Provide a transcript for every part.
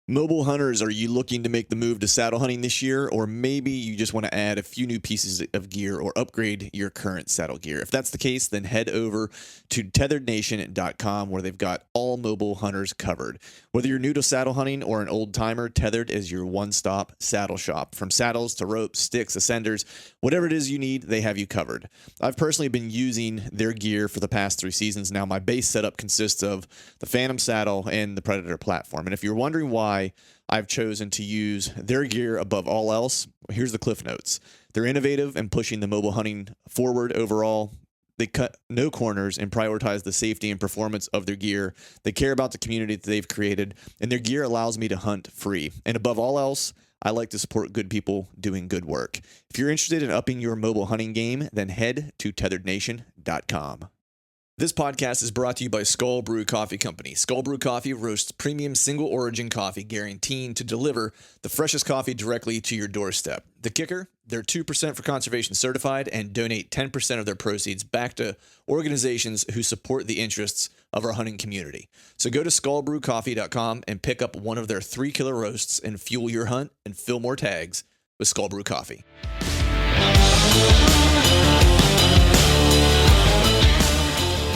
Mobile hunters, are you looking to make the move to saddle hunting this year? Or maybe you just want to add a few new pieces of gear or upgrade your current saddle gear. If that's the case, then head over to tetherednation.com where they've got all mobile hunters covered. Whether you're new to saddle hunting or an old timer, Tethered is your one-stop saddle shop. From saddles to ropes, sticks, ascenders, whatever it is you need, they have you covered. I've personally been using their gear for the past 3 seasons now. My base setup consists of the Phantom saddle and the Predator platform. And if you're wondering why I've chosen to use their gear above all else, here's the cliff notes. They're innovative and pushing the mobile hunting forward overall. They cut no corners and prioritize the safety and performance of their gear. They care about the community that they've created, and their gear allows me to hunt free. And above all else, I like to support good people doing good work. If you're interested in upping your mobile hunting game, then head to tetherednation.com. This podcast is brought to you by Skull Brew Coffee Company. Skull Brew Coffee roasts premium single origin coffee, guaranteeing to deliver the freshest coffee directly to your doorstep. The kicker? They're 2% for conservation certified and donate 10% of their proceeds back to organizations who support the interests of our hunting community. So go to skullbrewcoffee.com and pick up one of their 3-killer roasts and fuel your hunt and fill more tags with Skull Brew Coffee.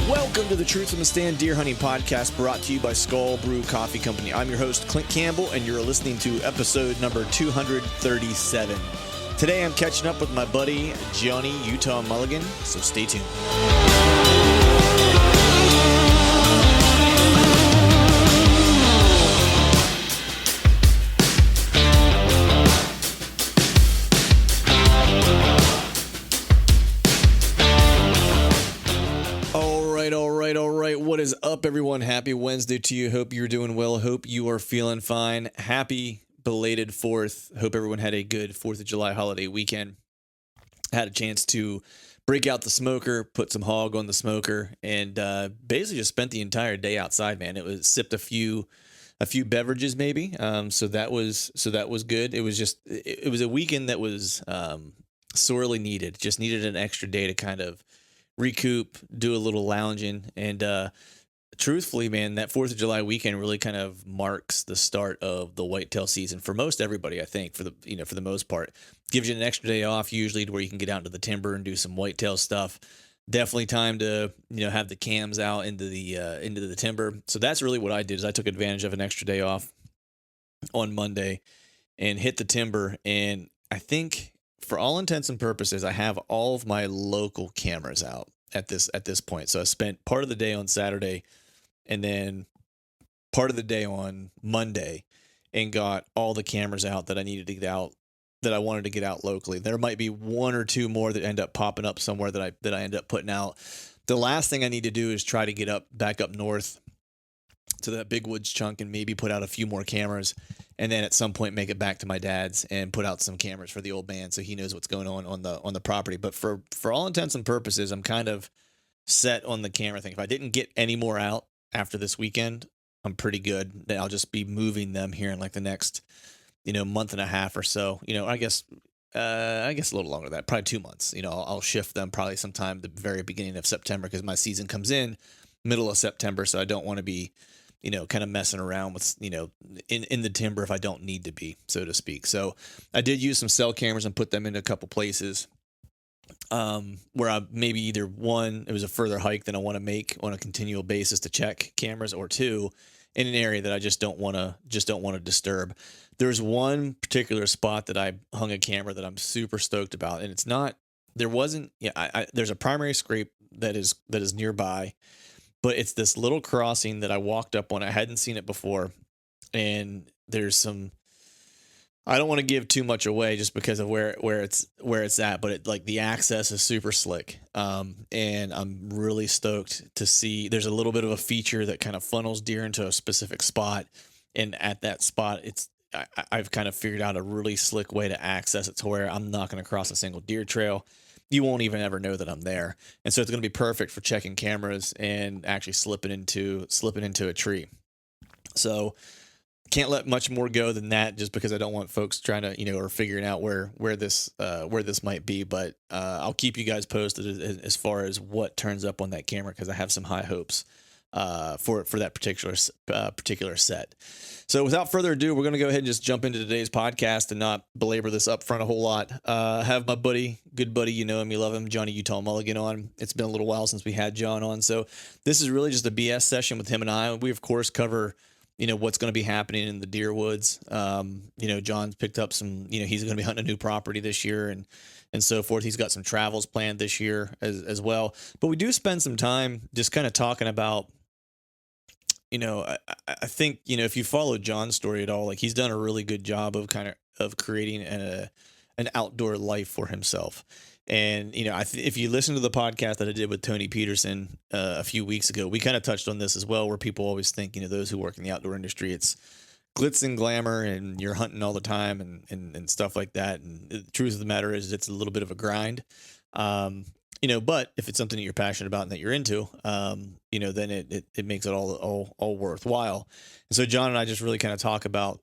Welcome to the Truth from the Stand Deer Hunting Podcast, brought to you by Skull Brew Coffee Company. I'm your host, Clint Campbell, and you're listening to episode number 237. Today, I'm catching up with my buddy, Johnny Utah Mulligan, so stay tuned. All right. What is up, everyone? Happy Wednesday to you. Hope you're doing well. Hope you are feeling fine. Happy belated 4th. Hope everyone had a good 4th of July holiday weekend. Had a chance to break out the smoker, put some hog on the smoker, and basically just spent the entire day outside, man. It was sipped a few beverages maybe. So that was good. It was a weekend that was sorely needed. Just needed an extra day to kind of recoup, do a little lounging, and truthfully, man, that 4th of July weekend really kind of marks the start of the whitetail season for most everybody. I think for the most part, gives you an extra day off usually to where you can get out into the timber and do some whitetail stuff. Definitely time to have the cams out into the timber. So that's really what I did. Is I took advantage of an extra day off on Monday and hit the timber, and I think, for all intents and purposes, I have all of my local cameras out at this point. So I spent part of the day on Saturday and then part of the day on Monday and got all the cameras out that I needed to get out, that I wanted to get out locally. There might be 1 or 2 more that end up popping up somewhere that I end up putting out. The last thing I need to do is try to get back up north to that big woods chunk and maybe put out a few more cameras, and then at some point make it back to my dad's and put out some cameras for the old man so he knows what's going on the property. But for all intents and purposes, I'm kind of set on the camera thing. If I didn't get any more out after this weekend, I'm pretty good. I'll just be moving them here in like the next month and a half or so. I guess a little longer than that, probably 2 months. I'll shift them probably sometime the very beginning of September, because my season comes in middle of September, so I don't want to be kind of messing around with, in the timber if I don't need to be, so to speak. So I did use some cell cameras and put them in a couple places where I maybe either one, it was a further hike than I want to make on a continual basis to check cameras, or 2, in an area that I just don't want to disturb. There's one particular spot that I hung a camera that I'm super stoked about, and there's a primary scrape that is nearby. But it's this little crossing that I walked up on. I hadn't seen it before. And there's some, I don't want to give too much away just because of where it's at, but the access is super slick. And I'm really stoked to see, there's a little bit of a feature that kind of funnels deer into a specific spot. And at that spot, I've kind of figured out a really slick way to access it to where I'm not going to cross a single deer trail. You won't even ever know that I'm there. And so it's going to be perfect for checking cameras and actually slipping into a tree. So can't let much more go than that, just because I don't want folks trying to, or figuring out where this might be. But I'll keep you guys posted as far as what turns up on that camera, because I have some high hopes for that particular set. So without further ado, we're going to go ahead and just jump into today's podcast and not belabor this up front a whole lot. Have my good buddy, you know him, you love him, Johnny Utah Mulligan on. It's been a little while since we had John on. So this is really just a BS session with him and I. We, of course, cover, what's going to be happening in the deer woods. John's picked up some, he's going to be hunting a new property this year and so forth. He's got some travels planned this year as well. But we do spend some time just kind of talking about, I think, if you follow John's story at all, like he's done a really good job of creating an outdoor life for himself. And, if you listen to the podcast that I did with Tony Peterson a few weeks ago, we kind of touched on this as well, where people always think, those who work in the outdoor industry, it's glitz and glamour and you're hunting all the time and stuff like that. And the truth of the matter is it's a little bit of a grind. But if it's something that you're passionate about and that you're into, then it makes it all worthwhile. And so John and I just really kind of talk about,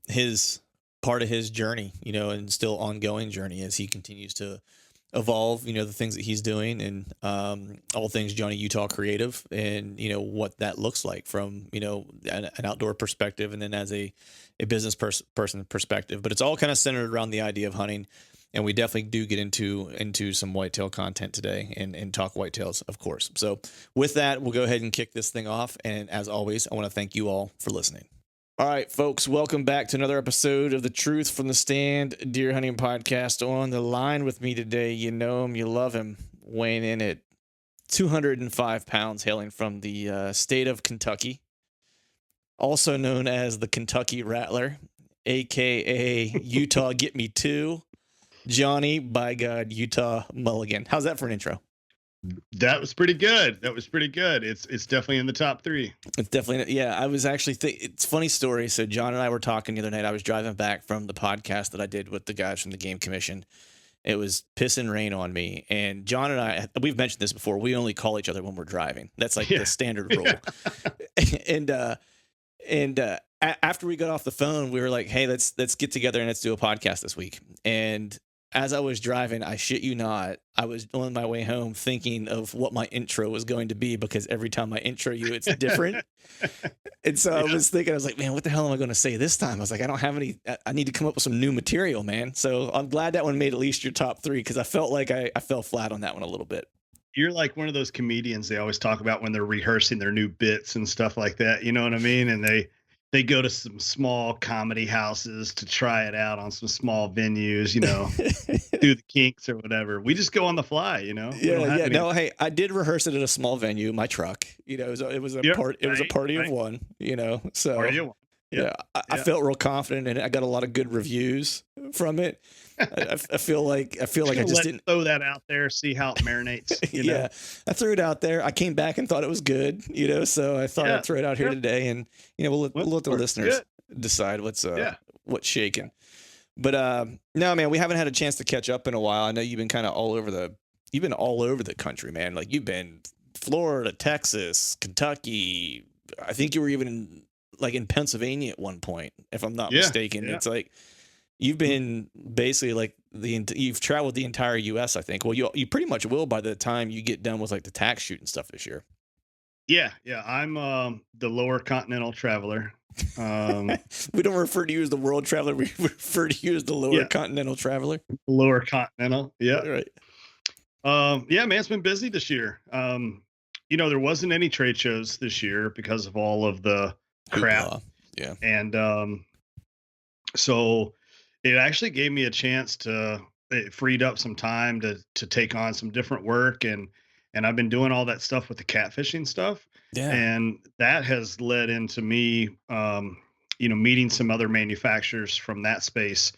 his part of his journey, and still ongoing journey as he continues to evolve, the things that he's doing and all things Johnny Utah creative and, what that looks like from, an outdoor perspective and then as a business person perspective. But it's all kind of centered around the idea of hunting. And we definitely do get into some whitetail content today and talk whitetails, of course. So with that, we'll go ahead and kick this thing off. And as always, I want to thank you all for listening. All right, folks, welcome back to another episode of the Truth from the Stand Deer Hunting Podcast. On the line with me today, you know him, you love him, weighing in at 205 pounds, hailing from the state of Kentucky, also known as the Kentucky Rattler, a.k.a. Utah Get Me Too. Johnny, by God, Utah Mulligan. How's that for an intro? That was pretty good. It's definitely in the top 3. It's definitely, yeah. I was actually it's a funny story. So John and I were talking the other night. I was driving back from the podcast that I did with the guys from the Game Commission. It was pissing rain on me, and John and I, we've mentioned this before. We only call each other when we're driving. That's like the standard rule. And after we got off the phone, we were like, "Hey, let's get together and let's do a podcast this week." And as I was driving, I shit you not, I was on my way home thinking of what my intro was going to be, because every time I intro you, it's different. And so I was like, man, what the hell am I going to say this time? I was like, I don't have any, I need to come up with some new material, man. So I'm glad that one made at least your top 3, because I felt like I fell flat on that one a little bit. You're like one of those comedians they always talk about when they're rehearsing their new bits and stuff like that. You know what I mean? And they go to some small comedy houses to try it out on some small venues, do the kinks or whatever. We just go on the fly, Yeah. No, hey, I did rehearse it at a small venue, my truck. It was a party of one, So party of one. Yeah, I felt real confident and I got a lot of good reviews from it. I feel like I just didn't throw that out there, see how it marinates. Yeah, I threw it out there. I came back and thought it was good, so I thought I'd throw it out here today, and we'll let the listeners decide what's shaking. But no, man, we haven't had a chance to catch up in a while. I know you've been kind of all over the country, man. Like you've been Florida, Texas, Kentucky. I think you were even in Pennsylvania at one point, if I'm not mistaken. It's like you've been basically like you've traveled the entire U.S. I think. Well, you pretty much will by the time you get done with like the tax shoot and stuff this year. Yeah. I'm the lower continental traveler. We don't refer to you as the world traveler. We refer to you as the lower continental traveler. Lower continental. Yeah. Right. Yeah, man, it's been busy this year. There wasn't any trade shows this year because of all of the crap. Yeah. And so it actually gave me a chance it freed up some time to take on some different work, and I've been doing all that stuff with the catfishing stuff. Yeah. And that has led into me meeting some other manufacturers from that space.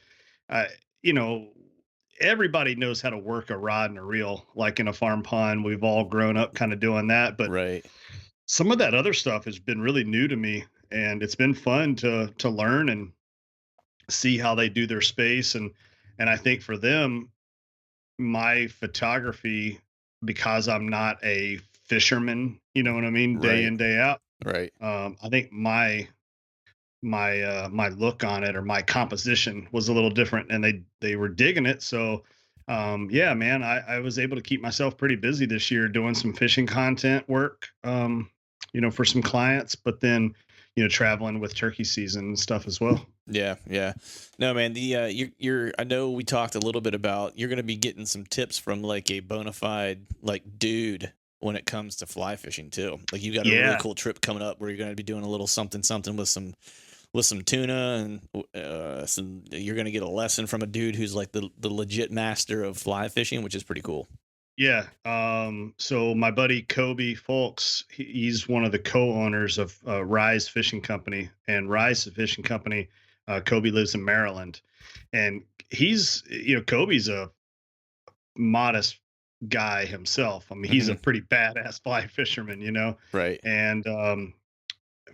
Everybody knows how to work a rod and a reel, like in a farm pond. We've all grown up kind of doing that, but right. Some of that other stuff has been really new to me, and it's been fun to learn and see how they do their space. And I think for them, my photography, because I'm not a fisherman, you know what I mean? Day in, day out. Right. I think my look on it, or my composition, was a little different, and they were digging it. So yeah, man, I was able to keep myself pretty busy this year doing some fishing content work for some clients, but then, traveling with turkey season and stuff as well. Yeah, yeah. No, man, the you're I know we talked a little bit about you're going to be getting some tips from like a bona fide like dude when it comes to fly fishing too. Like you got a really Yeah. cool trip coming up where you're going to be doing a little something something with some tuna and some you're going to get a lesson from a dude who's like the legit master of fly fishing, which is pretty cool. Yeah. So my buddy Kobe Folks, he's one of the co-owners of Rise Fishing Company, and Rise Fishing Company. Kobe lives in Maryland, and Kobe's a modest guy himself. I mean, he's a Hmm. pretty badass fly fisherman. Right. And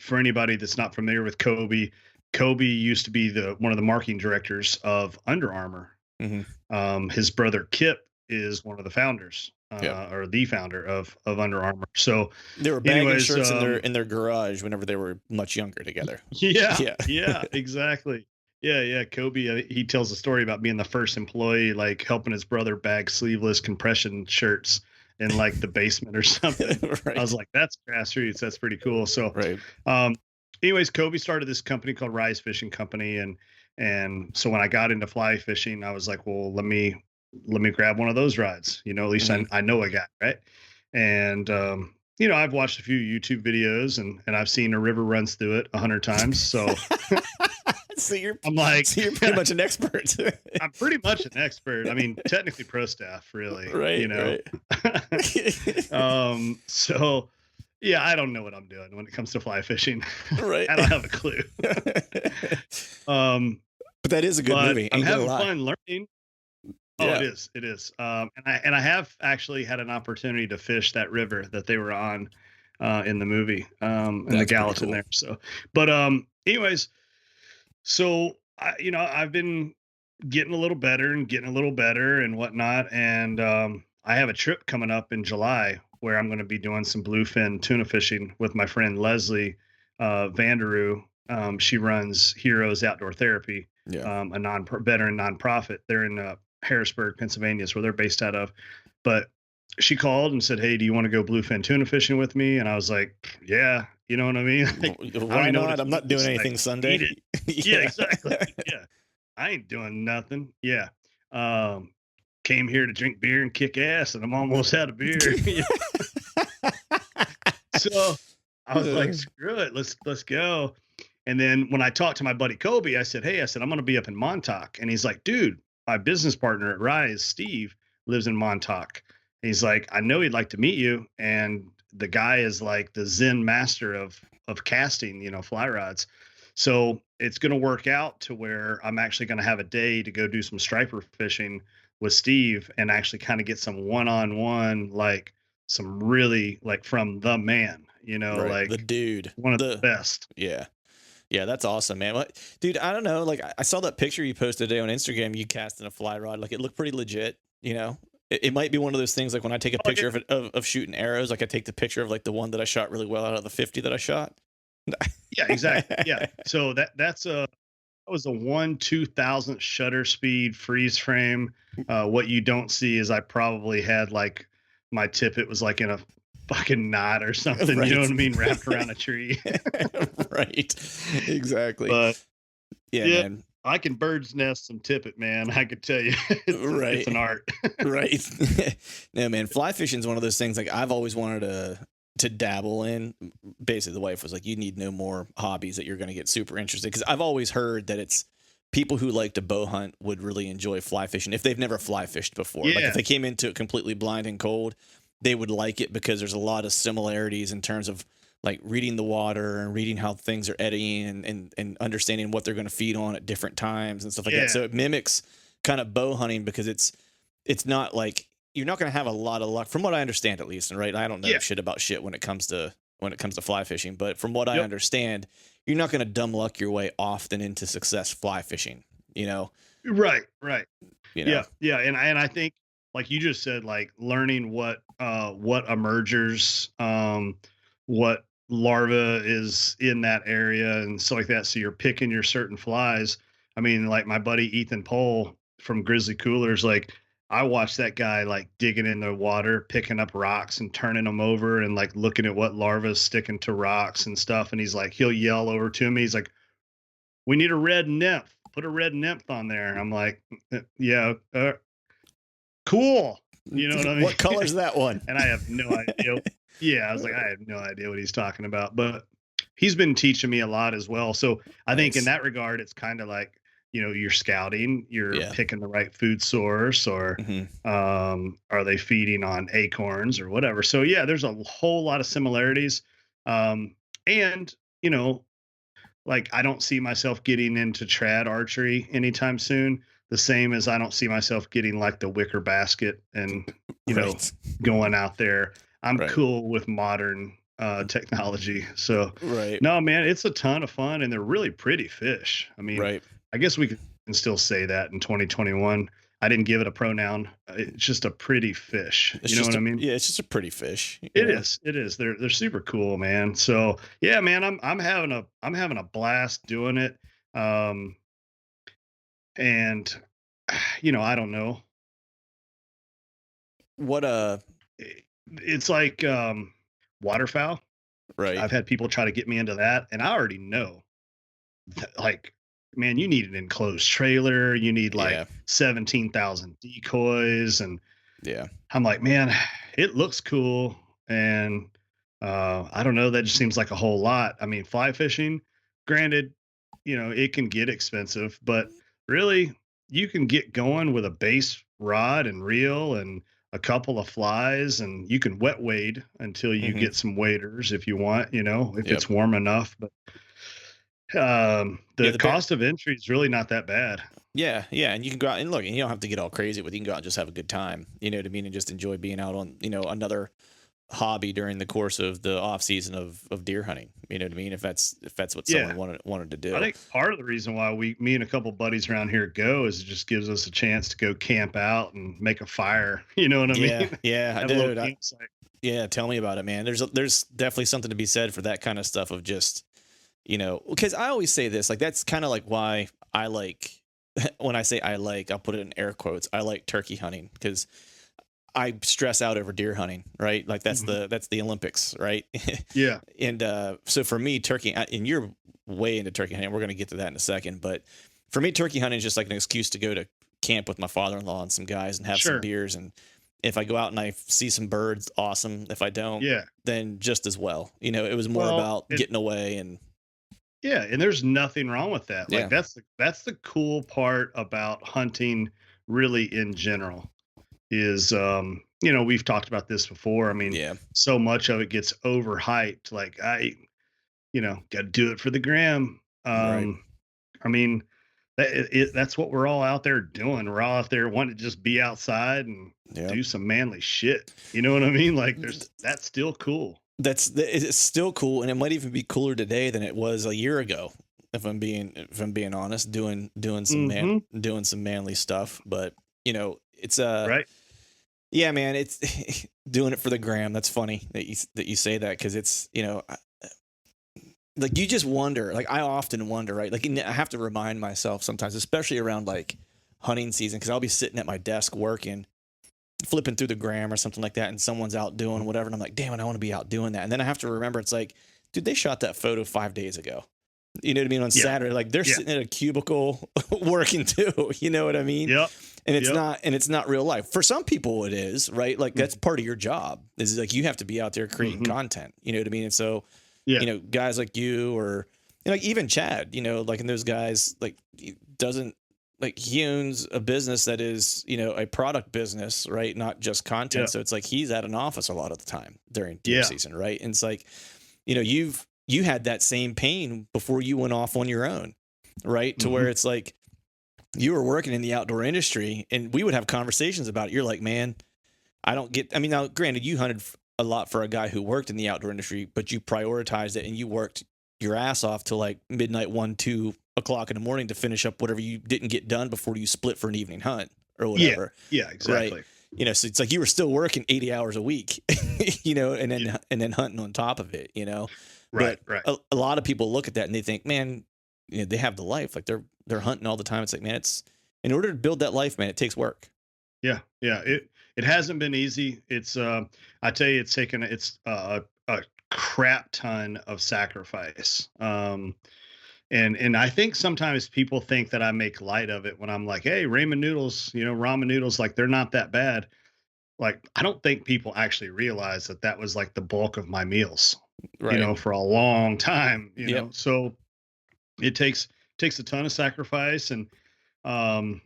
for anybody that's not familiar with Kobe, Kobe used to be the one of the marketing directors of Under Armour. Hmm. His brother Kip is one of the founders, Yeah. or the founder of Under Armour. So, They were bagging anyways, shirts in their garage whenever they were much younger together. yeah, Yeah. yeah, exactly. Yeah, yeah. Kobe, he tells a story about being the first employee, like helping his brother bag sleeveless compression shirts in like the basement or something. I was Right. like, that's grassroots. That's pretty cool. So, Right. um, anyways, Kobe started this company called Rise Fishing Company, and so when I got into fly fishing, I was like, well, let me grab one of those rides. At least I, Hmm. I know a guy, right? And I've watched a few YouTube videos, and I've seen a river runs through it 100 times. So So you're I'm like, so you're pretty much an expert. I'm pretty much an expert. I mean, technically pro staff, really. Right, right. So yeah, I don't know what I'm doing when it comes to fly fishing. Right. I don't have a clue. Um, But that is a good but movie, I'm ain't gonna having lie. fun learning. Oh, it Yeah, is. It is. And I have actually had an opportunity to fish that river that they were on in the movie, in the that's pretty Gallatin cool. there. So, but anyways, so I've been getting a little better and getting a little better and whatnot, and I have a trip coming up in July where I'm going to be doing some bluefin tuna fishing with my friend Leslie Vanderoo. She runs Heroes Outdoor Therapy, Yeah. a veteran nonprofit. They're in Harrisburg, Pennsylvania, is where they're based out of. But she called and said, "Hey, do you want to go bluefin tuna fishing with me?" And I was like, "Yeah, you know what I mean." Like, I don't Why even know what not? it's I'm not doing like. anything Eat Sunday. it. Yeah, Yeah. exactly. Yeah, I ain't doing nothing. Yeah. Um, Came here to drink beer and kick ass, and I'm almost out of beer. So I was like, screw it, let's go. And then when I talked to my buddy Kobe, I said, "Hey," I said, "I'm going to be up in Montauk." And he's like, "Dude, my business partner at Rise, Steve, lives in Montauk." And he's like, "I know he'd like to meet you." And the guy is like the Zen master of casting, fly rods. So it's going to work out to where I'm actually going to have a day to go do some striper fishing with Steve and actually kind of get some one-on-one, like some really like from the man, Right. The like dude. one of the The best. Yeah. Yeah, that's awesome, man. What, dude, I don't know. Like, I saw that picture you posted today on Instagram, you casting a fly rod. Like, it looked pretty legit, you know? It might be one of those things, like, when I take a Oh, yeah. picture of, of shooting arrows, like, I take the picture of, like, the one that I shot really well out of the 50 that I shot. Yeah, exactly. Yeah. So that was a 1/2000 shutter speed freeze frame. What you don't see is I probably had like my tippet was like in a fucking knot or something, you know what Right. I mean, wrapped around a tree. Right. Exactly. But Yeah, yeah, man. I can bird's nest some tippet, man. I could tell you, it's an Right. art. Right. No, man, fly fishing is one of those things like I've always wanted to dabble in. Basically, the wife was like, "You need no more hobbies that you're going to get super interested." Because I've always heard that it's people who like to bow hunt would really enjoy fly fishing if they've never fly fished before. Like if Yeah, they came into it completely blind and cold, they would like it because there's a lot of similarities in terms of like reading the water and reading how things are eddying and understanding what they're going to feed on at different times and stuff like that. yeah, So it mimics kind of bow hunting because it's not like you're not going to have a lot of luck from what I understand at least. And right, I don't know yeah, shit about shit when it comes to fly fishing, but from what I yep, understand, you're not going to dumb luck your way often into success fly fishing. You know, right, right. you know, Yeah, yeah, and I think like you just said, like learning what emergers, what larva is in that area and stuff like that. So you're picking your certain flies. I mean, like my buddy Ethan Pohl from Grizzly Coolers, like I watched that guy like digging in the water, picking up rocks and turning them over and like looking at what larvae is sticking to rocks and stuff. And he's like, he'll yell over to me. He's like, "We need a red nymph. Put a red nymph on there." And I'm like, Yeah, cool." You know what I mean? What color's that one? And I have no idea. Yeah, I was like, I have no idea what he's talking about, but he's been teaching me a lot as well. So I think in Nice. that regard, it's kind of like, you're scouting, you're Yeah. picking the right food source, or Hmm. are they feeding on acorns or whatever. So yeah, there's a whole lot of similarities. And like I don't see myself getting into trad archery anytime soon. The same as I don't see myself getting like the wicker basket and Right. going out there. I'm Right. cool with modern technology. So Right. no, man, it's a ton of fun and they're really pretty fish. I mean, Right. I guess we can still say that in 2021. I didn't give it a pronoun. It's just a pretty fish. It's You know just what a I mean? yeah, it's just a pretty fish, It is. It is. They're super cool, man. So yeah, man, I'm having a blast doing it. Um, and I don't know. What It's like waterfowl. right. I've had people try to get me into that, and I already know that, like, man, you need an enclosed trailer. You need Yeah. like 17,000 decoys, and Yeah. I'm like, man, it looks cool. And I don't know, that just seems like a whole lot. I mean, fly fishing, granted, it can get expensive, but really, you can get going with a base rod and reel and a couple of flies, and you can wet wade until you Hmm. get some waders if you want, if Yep. it's warm enough. But Yeah, the the bear. cost of entry is really not that bad. Yeah, yeah, and you can go out and look, and you don't have to get all crazy with it. You can go out and just have a good time. You know what I mean, and just enjoy being out on another hobby during the course of the off season of deer hunting. You know what I mean? If that's what Yeah. someone wanted to I do. think part of the reason why me and a couple buddies around here go is it just gives us a chance to go camp out and make a fire. You know what I mean? Yeah, yeah, Have a little dude. campsite. Yeah, tell me about it, man. There's definitely something to be said for that kind of stuff of just because I always say this, like that's kind of like why I like when I say I like, I'll put it in air quotes. I like turkey hunting because I stress out over deer hunting, right? Like Mhm. that's the Olympics, right? Yeah, And so for me, turkey, and you're way into turkey hunting. We're going to get to that in a second. But for me, turkey hunting is just like an excuse to go to camp with my father-in-law and some guys and have some sure. beers. And if I go out and I see some birds, awesome. If I don't, Yeah. then just as well. It was more Well, about getting away and yeah, and there's nothing wrong with that. Like yeah, that's the cool part about hunting really in general is we've talked about this before. I mean, yeah, so much of it gets overhyped. Like got to do it for the gram. right, I mean, that's what we're all out there doing. We're all out there wanting to just be outside and yeah. do some manly shit. You know what I mean? Like that's still cool. It's still cool, and it might even be cooler today than it was a year ago. If I'm being honest, Hmm. doing some manly stuff, but it's Right. yeah, man, it's doing it for the gram. That's funny that you say that because it's like you just wonder. Like I often wonder, right? Like I have to remind myself sometimes, especially around like hunting season, because I'll be sitting at my desk working, flipping through the gram or something like that, and someone's out doing whatever, and I'm like, damn it, I want to be out doing that. And then I have to remember, it's like, dude, they shot that photo 5 days ago. You know what I mean? On Yeah. Saturday, like they're Yeah. sitting in a cubicle working too. You know what I mean? Yep. And Yep. it's not real life. For some people, it is, right? Like that's part of your job. Is like you have to be out there creating Hmm. content. You know what I mean? And so, Yeah. guys like you or like even Chad, like and those guys, like he doesn't like he owns a business that is, a product business, right? Not just Yeah. content. So it's like he's at an office a lot of the time during deer Yeah. season, right? And it's like, you had that same pain before you went off on your own, right? To Hmm. where it's like you were working in the outdoor industry and we would have conversations about it. You're like, man, I don't get, I mean, now granted, you hunted a lot for a guy who worked in the outdoor industry, but you prioritized it and you worked your ass off till like midnight, 1, 2 o'clock in the morning to finish up whatever you didn't get done before you split for an evening hunt or Yeah. whatever. Yeah. Right. Exactly. So it's like you were still working 80 hours a week, and Yeah. then hunting on top of it. Right. But Right. a lot of people look at that and they think, man, they have the life, like they're hunting all the time. It's like, man, it's in order to build that life, man, it takes work. Yeah. It hasn't been easy. I tell you, it's a crap ton of sacrifice. And I think sometimes people think that I make light of it when I'm like, hey, ramen noodles, ramen noodles, like they're not that bad. Like, I don't think people actually realize that that was like the bulk of my meals, Right. for a long time, Yep. So it takes a ton of sacrifice, um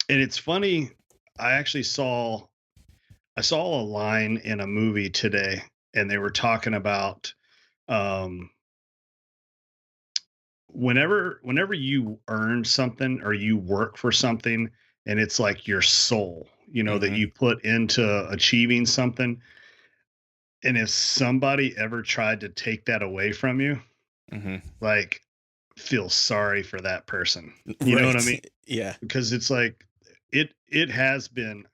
and it's funny. I actually saw a line in a movie today, and they were talking about, um whenever you earn something or you work for something, and it's like your soul, that Mm-hmm. you put into achieving something, and if somebody ever tried to take that away from you, Mm-hmm. like, feel sorry for that person. You know what I Right. mean? Yeah. Because it's like, it has been,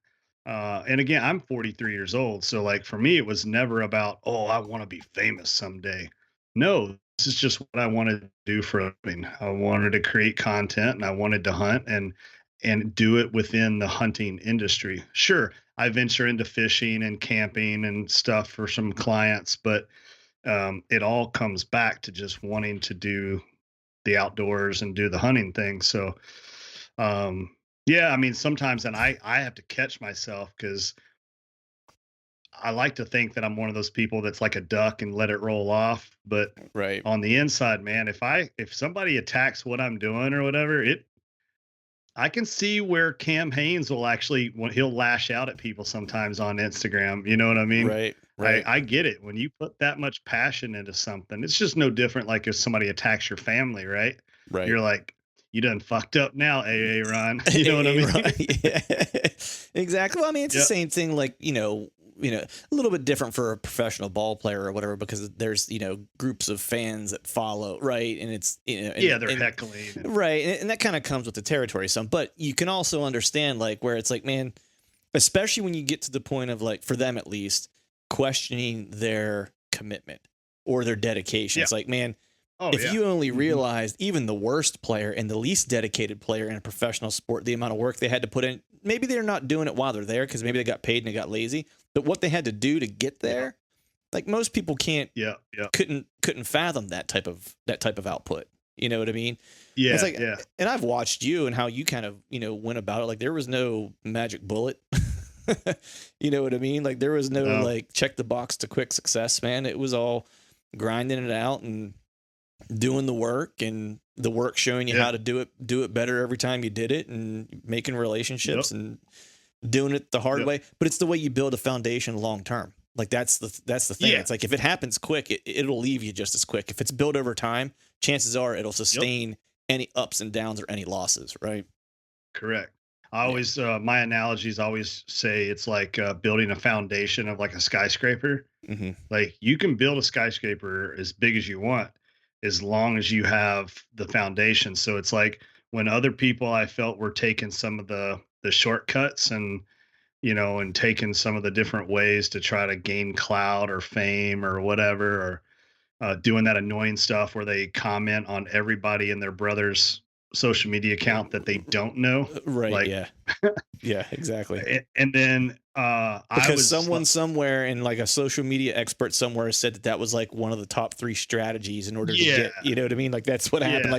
and again, I'm 43 years old, so like for me it was never about, oh, I want to be famous someday. No, this is just what I wanted to do for a living. I wanted to create content, and I wanted to hunt, and do it within the hunting industry. Sure, I venture into fishing and camping and stuff for some clients, but it all comes back to just wanting to do the outdoors and do the hunting thing. So, um, yeah, I mean, sometimes, and I have to catch myself because I like to think that I'm one of those people that's like a duck and let it roll off. But Right. on the inside, man, if somebody attacks what I'm doing or whatever, I can see where Cam Haynes will actually, when he'll lash out at people sometimes on Instagram. You know what I mean? Right. I Right. I get it. When you put that much passion into something, it's just no different. Like if somebody attacks your family, right? Right. You're like, you done fucked up now, AA Ron. You know what I A mean? right. Yeah. Exactly. Well, I mean, it's the Yep. same thing. Like a little bit different for a professional ball player or whatever, because there's groups of fans that follow, right? And it's Yeah, they're and heckling and right, and that kind of comes with the territory some. But you can also understand like where it's like, man, especially when you get to the point of like for them at least questioning their commitment or their dedication. yeah. It's like, man, Oh if yeah. you only Hmm. realized even the worst player and the least dedicated player in a professional sport, the amount of work they had to put in, maybe they're not doing it while they're there because maybe they got paid and they got lazy. But what they had to do to get Yeah. there, like most people can't Yeah. Yeah. couldn't fathom that type of output. You know what I mean? It's Yeah. like, Yeah. and I've watched you and how you kind of went about it. Like there was no magic bullet. You know what I mean? Like there was no No. like check the box to quick success, man. It was all grinding it out and doing the work, and the work showing you Yeah. how to do it better every time you did it, and making Yep. relationships and doing it the hard Yep. way. But it's the way you build a foundation long term. Like that's the thing. Yeah. It's like if it happens quick, it'll leave you just as quick. If it's built over time, chances are it'll Yep. sustain any ups and downs or any losses, right? Correct. I Yeah. always, my analogies always say it's like building a foundation of like a skyscraper. Hmm. Like you can build a skyscraper as big as you want, as long as you have the foundation. So it's like when other people I felt were taking some of the shortcuts, and taking some of the different ways to try to gain clout or fame or whatever, or doing that annoying stuff where they comment on everybody in their brother's social media account that they don't know. Right. Like, Yeah. Yeah. Exactly. and then I Because was, someone somewhere in like a social media expert somewhere said that was like one of the top three strategies in order to yeah, get, you know what I mean? Like that's what happened. yeah,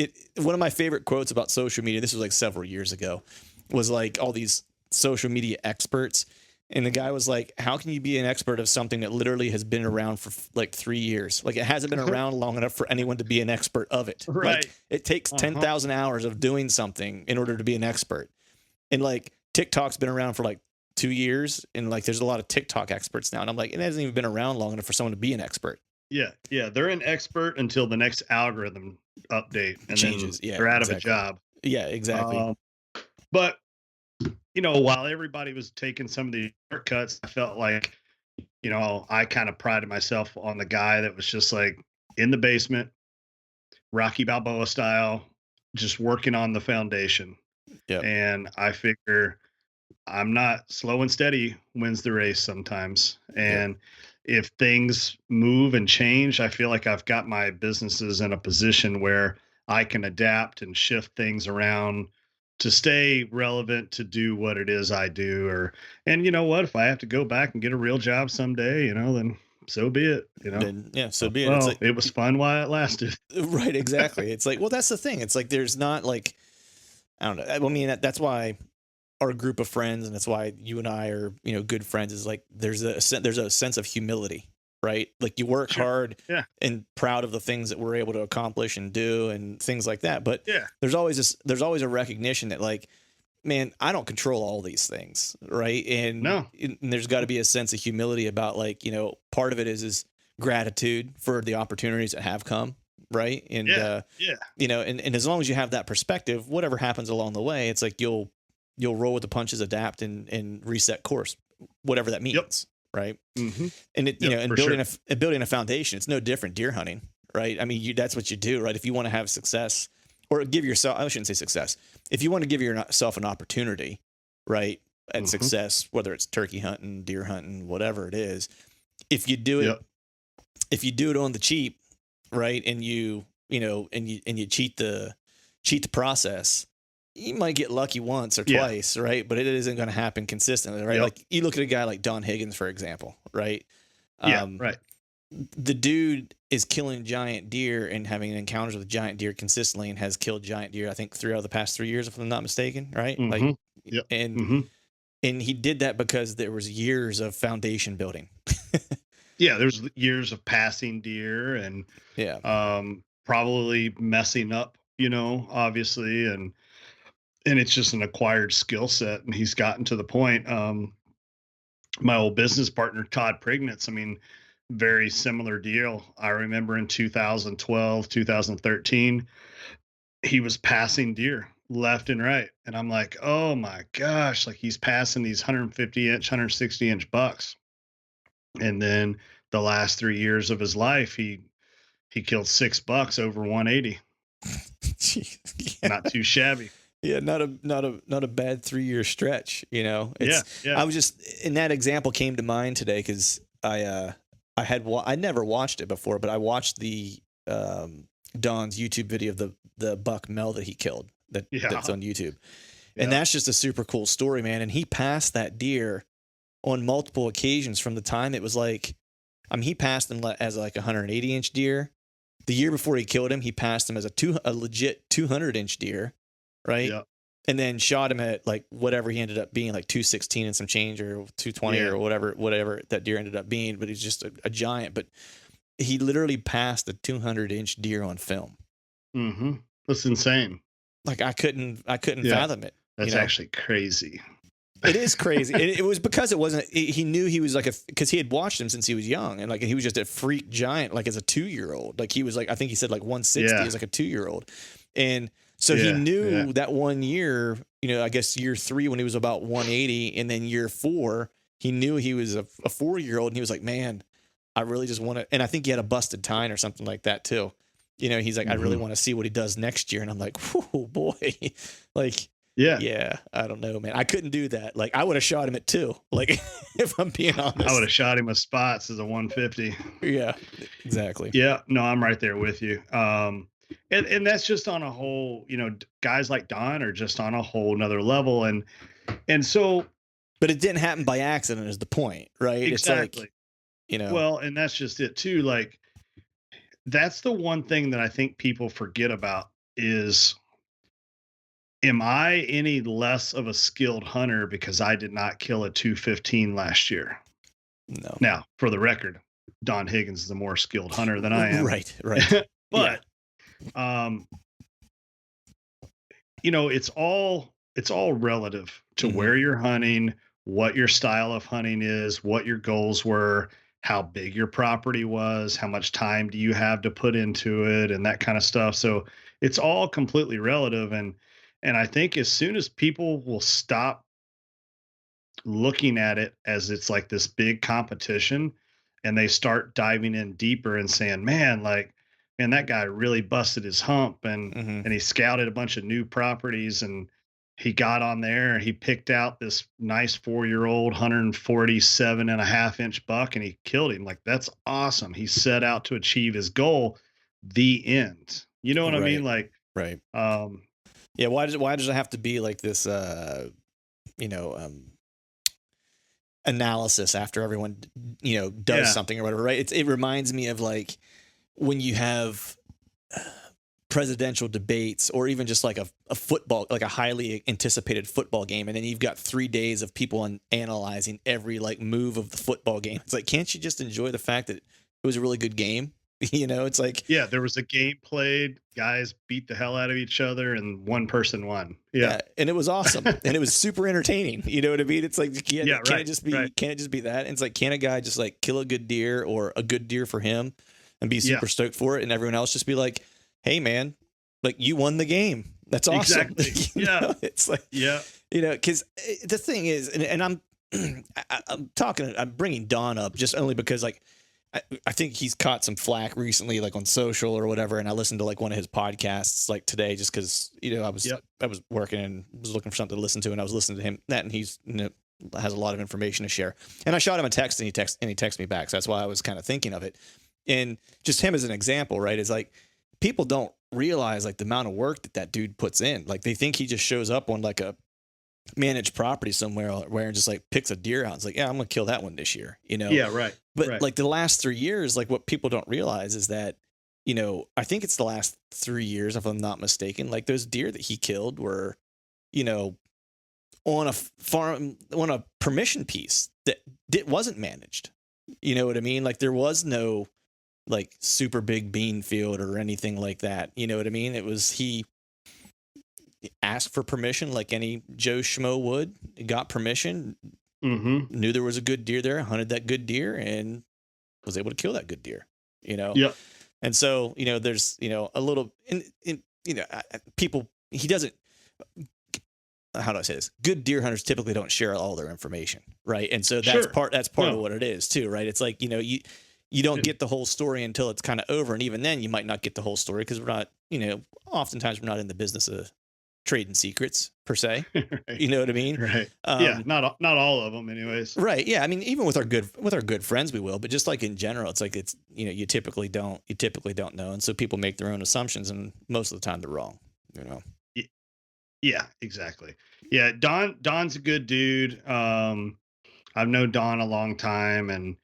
Like one of my favorite quotes about social media, this was like several years ago, was like all these social media experts. And the guy was like, how can you be an expert of something that literally has been around for like 3 years? Like it hasn't been around long enough for anyone to be an expert of it. Like right. it takes Uh huh. 10,000 hours of doing something in order to be an expert. And like TikTok's been around for like 2 years, and like there's a lot of TikTok experts now. And I'm like, it hasn't even been around long enough for someone to be an expert. Yeah, yeah. They're an expert until the next algorithm update, It and then changes. Yeah, they're out of a exactly. job. Yeah, exactly. Um, but while everybody was taking some of the shortcuts, I felt like, I kind of prided myself on the guy that was just like in the basement, Rocky Balboa style, just working on the foundation. Yep. And I figure I'm not slow and steady wins the race sometimes. Yep. And if things move and change, I feel like I've got my businesses in a position where I can adapt and shift things around to stay relevant, to do what it is I do. Or, and you know what, if I have to go back and get a real job someday, then so be it, Then yeah, so be it. It's Well, like it was fun while it lasted. right, exactly. It's like, well, that's the thing. It's like there's not like I don't know. I mean, that's why our group of friends, and that's why you and I are, good friends. Is like there's a sense of humility, right? Like you work Sure. hard Yeah. and proud of the things that we're able to accomplish and do, and things like that. But Yeah. there's always a recognition that like, man, I don't control all these things, right? And, No. and there's got to be a sense of humility about like, part of it is gratitude for the opportunities that have come, right? And Yeah. Yeah. and as long as you have that perspective, whatever happens along the way, it's like you'll roll with the punches, adapt, and reset course, whatever that Yep. means, right? Mm-hmm. And it, Yep, and for building sure. building a foundation, it's no different deer hunting, right? I mean, that's what you do, right? If you want to have success, or give yourself, I shouldn't say success, if you want to give yourself an opportunity, right, at Mm-hmm. success, whether it's turkey hunting, deer hunting, whatever it is, if you do it, Yep. if you do it on the cheap, right, and you cheat the process, you might get lucky once or Yeah. twice, right? But it isn't going to happen consistently, right? Yep. Like you look at a guy like Don Higgins, for example, right? Yeah. Um, Right. the dude is killing giant deer and having encounters with giant deer consistently, and has killed giant deer, I think 3 out of the past 3 years, if I'm not mistaken, right? Like, Mm-hmm. Yep. and Mm-hmm. and he did that because there was years of foundation building. Yeah. There's years of passing deer and Yeah. probably messing up, obviously, and it's just an acquired skill set, and he's gotten to the point. My old business partner Todd Prignitz, I mean, very similar deal. I remember in 2012, 2013, he was passing deer left and right, and I'm like, oh my gosh, like he's passing these 150-inch, 160-inch bucks. And then the last 3 years of his life, he killed 6 bucks over 180. Yeah. Not too shabby. Yeah, not a bad 3 year stretch. Yeah. I Yeah. was just, and that example came to mind today because I never watched it before, but I watched the Don's YouTube video of the buck Mel that he killed, that's Yeah. on YouTube, and Yeah. that's just a super cool story, man. And he passed that deer on multiple occasions from the time it was like, I mean, he passed him as like a 180-inch deer. The year before he killed him, he passed him as a legit 200-inch deer, right? Yeah. And then shot him at like whatever he ended up being, like 216 and some change, or 220, Yeah. or whatever that deer ended up being. But he's just a giant. But he literally passed a 200-inch deer on film. Mm-hmm. That's insane. Like I couldn't Yeah. fathom it. That's actually crazy. It is crazy. It was because it wasn't. He knew he was like because he had watched him since he was young, and like he was just a freak giant, like as a 2-year-old. Like he was like, I think he said like 160 Yeah. as like a 2-year-old, and so he Yeah. knew Yeah. that one year. I guess year 3 when he was about 180, and then year 4 he knew he was a 4-year-old, and he was like, man, I really just want to. And I think he had a busted tine or something like that too. He's like, I really Mhm. want to see what he does next year, and I'm like, oh boy, like. Yeah. Yeah, I don't know, man. I couldn't do that. Like, I would have shot him at 2. Like, if I'm being I would honest. have shot him with spots as a 150. Yeah, exactly. Yeah. No, I'm right there with you. And that's just on a whole, guys like Don are just on a whole nother level. And so But it didn't happen by accident, is the point, right? It's like, exactly. you know, Well, and that's just it too. Like that's the one thing that I think people forget about is, am I any less of a skilled hunter because I did not kill a 215 last year? no. Now, for the record, Don Higgins is a more skilled hunter than I am. Right, right. Yeah. But um, it's all relative to Mhm. where you're hunting, what your style of hunting is, what your goals were, how big your property was, how much time do you have to put into it, and that kind of stuff. So it's all completely relative. And I think as soon as people will stop looking at it as it's like this big competition, and they start diving in deeper and saying, man, like, man, that guy really busted his hump, and Mhm. he scouted a bunch of new properties, and he got on there and he picked out this nice 4-year-old 147.5-inch buck, and he killed him. Like, that's awesome. He set out to achieve his goal. The end. You know what I mean? Right, Like, right. um Yeah. Why does it have to be like this, you know, analysis after everyone, does Yeah. something or whatever, right? It reminds me of like when you have presidential debates or even just like a football, like a highly anticipated football game. And then you've got 3 days of people analyzing every like move of the football game. It's like, can't you just enjoy the fact that it was a really good game? It's like, Yeah, there was a game played, guys beat the hell out of each other, and one person won. Yeah. yeah. And it was awesome. And it was super entertaining. You know what I mean? It's like, Yeah, can it right, just be, right. can it just be that? And it's like, can a guy just like kill a good deer or a good deer for him and be Yeah, super stoked for it? And everyone else just be like, hey man, like you won the game. That's awesome. exactly. Yeah, It's like, yeah. because the thing is, and I'm, I'm bringing Don up just only because like, I think he's caught some flack recently, like on social or whatever. And I listened to like one of his podcasts like today, just because, Yep. I was working and was looking for something to listen to. And I was listening to him and he's, has a lot of information to share. And I shot him a text and he texted me back. So that's why I was kind of thinking of it. And just him as an example, right? Is like, people don't realize like the amount of work that dude puts in. Like they think he just shows up on like a managed property somewhere where and just like picks a deer out. It's like, yeah, I'm gonna kill that one this year, Yeah, right, But right. like the last 3 years, like what people don't realize is that, I think it's the last 3 years, if I'm not mistaken, like those deer that he killed were, you know, on a farm, on a permission piece that wasn't managed. You know what I mean? Like there was no like super big bean field or anything like that. You know what I mean? He asked for permission like any Joe Schmo would, got permission, Mhm. knew there was a good deer there, hunted that good deer and was able to kill that good deer, you know? Yep. And so, there's, a little, people, he doesn't, how do I say this? Good deer hunters typically don't share all their information. Right. And so Sure. that's part of No. what it is too. Right. It's like, you don't Yeah. get the whole story until it's kind of over. And even then you might not get the whole story because we're not, oftentimes we're not in the business of trading secrets per se. Right. You know what I mean? Right. Yeah, Um, not all of them anyways. right. Yeah. I mean, even with our good friends, we will, but just like in general, it's like, you typically don't know. And so people make their own assumptions and most of the time they're wrong, you know? Y Yeah, exactly. Yeah, Don's a good dude. I've known Don a long time,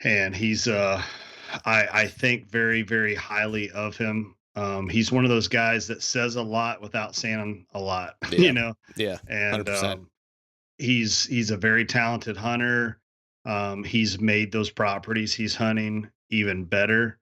and he's I think very, very highly of him. He's one of those guys that says a lot without saying a lot, Yeah. Yeah. and 100%. he's a very talented hunter. He's made those properties he's hunting even better.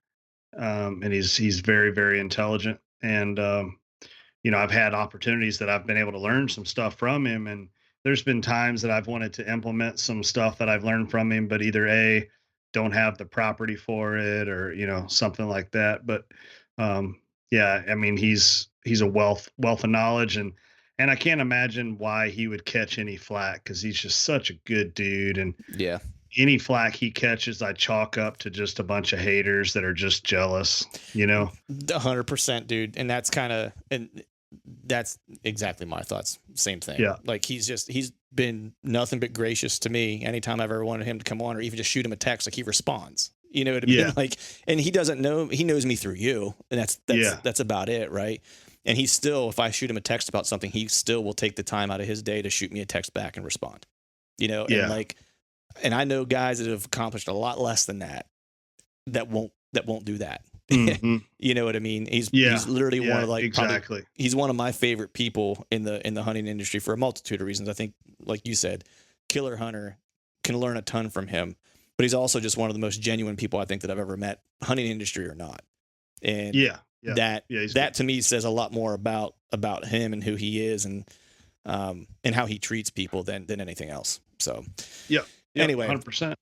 And he's very, very intelligent. And I've had opportunities that I've been able to learn some stuff from him. And there's been times that I've wanted to implement some stuff that I've learned from him, but either A, don't have the property for it, or something like that. But um, yeah, I mean, he's a wealth of knowledge, and I can't imagine why he would catch any flack, because he's just such a good dude. And Yeah. any flack he catches, I chalk up to just a bunch of haters that are just jealous, you know? 100%, dude. And that's exactly my thoughts. Same thing. Yeah. Like he's been nothing but gracious to me. Anytime I've ever wanted him to come on or even just shoot him a text, like he responds. You know what I mean? Yeah. Like, and he knows me through you, and Yeah. that's about it, right? And he still, if I shoot him a text about something, he still will take the time out of his day to shoot me a text back and respond. And Yeah. like, and I know guys that have accomplished a lot less than that won't do that. Mhm. You know what I mean? Yeah. He's literally Yeah, one of like exactly. he's one of my favorite people in the hunting industry for a multitude of reasons. I think, like you said, killer hunter, can learn a ton from him, but he's also just one of the most genuine people I think that I've ever met, hunting industry or not. And Yeah. Yeah. that Yeah, he's that to me says a lot more about him and who he is and how he treats people than anything else. So Yep. Yep. anyway, 100%.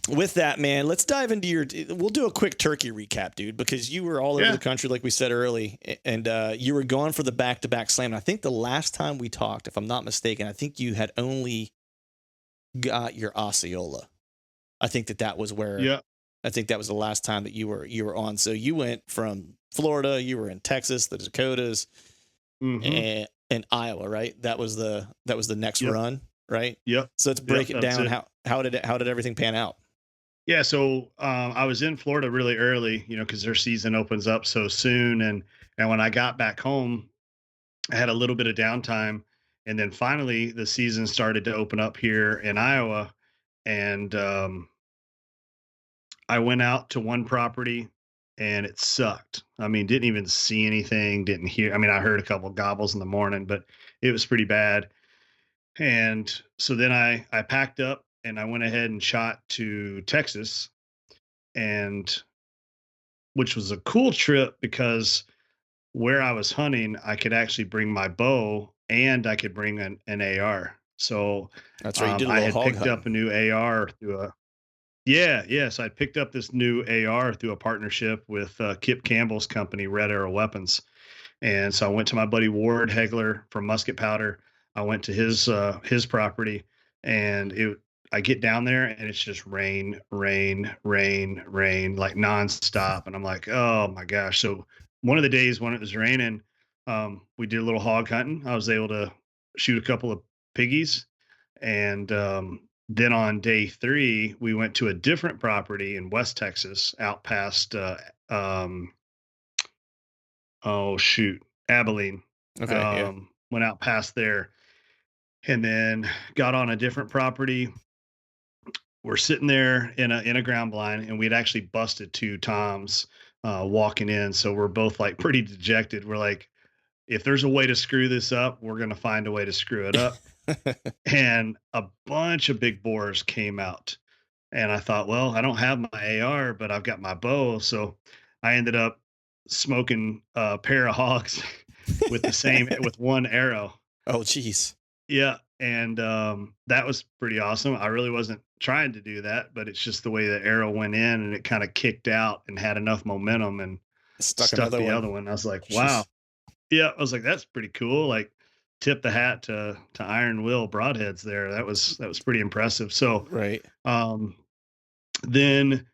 with that, man, let's dive into we'll do a quick turkey recap, dude, because you were all over Yeah. the country, like we said early, and you were gone for the back-to-back slam. And I think the last time we talked, if I'm not mistaken, I think you had only got your Osceola. I think that was where, Yeah. I think that was the last time that you were on. So you went from Florida, you were in Texas, the Dakotas, Mhm. and Iowa, right? That was the next Yep. run, right? Yep. So let's break it That's down. it. How did everything pan out? Yeah, so I was in Florida really early, because their season opens up so soon, and when I got back home, I had a little bit of downtime, and then finally the season started to open up here in Iowa, and I went out to one property and it sucked. I mean, didn't even see anything, didn't hear. I mean, I heard a couple of gobbles in the morning, but it was pretty bad. And so then I packed up and I went ahead and shot to Texas, and which was a cool trip because where I was hunting, I could actually bring my bow and I could bring an AR. So That's right. You did a I little had hog picked up hunting. a new AR through a yeah, yes, I picked up this new AR through a partnership with Kip Campbell's company, Red Arrow Weapons. And so I went to my buddy Ward Hegler from Musket Powder. I went to his property, and it I get down there and it's just rain, rain, rain, rain, like nonstop. And I'm like, oh my gosh. So one of the days when it was raining, we did a little hog hunting. I was able to shoot a couple of piggies, and then on day three, we went to a different property in West Texas, out past um, oh shoot, Abilene. Okay. Yeah. Went out past there, and then got on a different property. We're sitting there in a ground blind, and we'd actually busted two toms walking in. So we're both like pretty dejected. We're like, if there's a way to screw this up, we're gonna find a way to screw it up. And a bunch of big boars came out. And I thought, well, I don't have my AR, but I've got my bow. So I ended up smoking a pair of hogs with one arrow. Oh, geez. Yeah. And that was pretty awesome. I really wasn't trying to do that, but it's just the way the arrow went in and it kind of kicked out and had enough momentum and Stuck stuck another the one. other one. I was like, wow. Jeez. Yeah, I was like, that's pretty cool. Like, tip the hat to Iron Will Broadheads there. That was pretty impressive. So Right. um then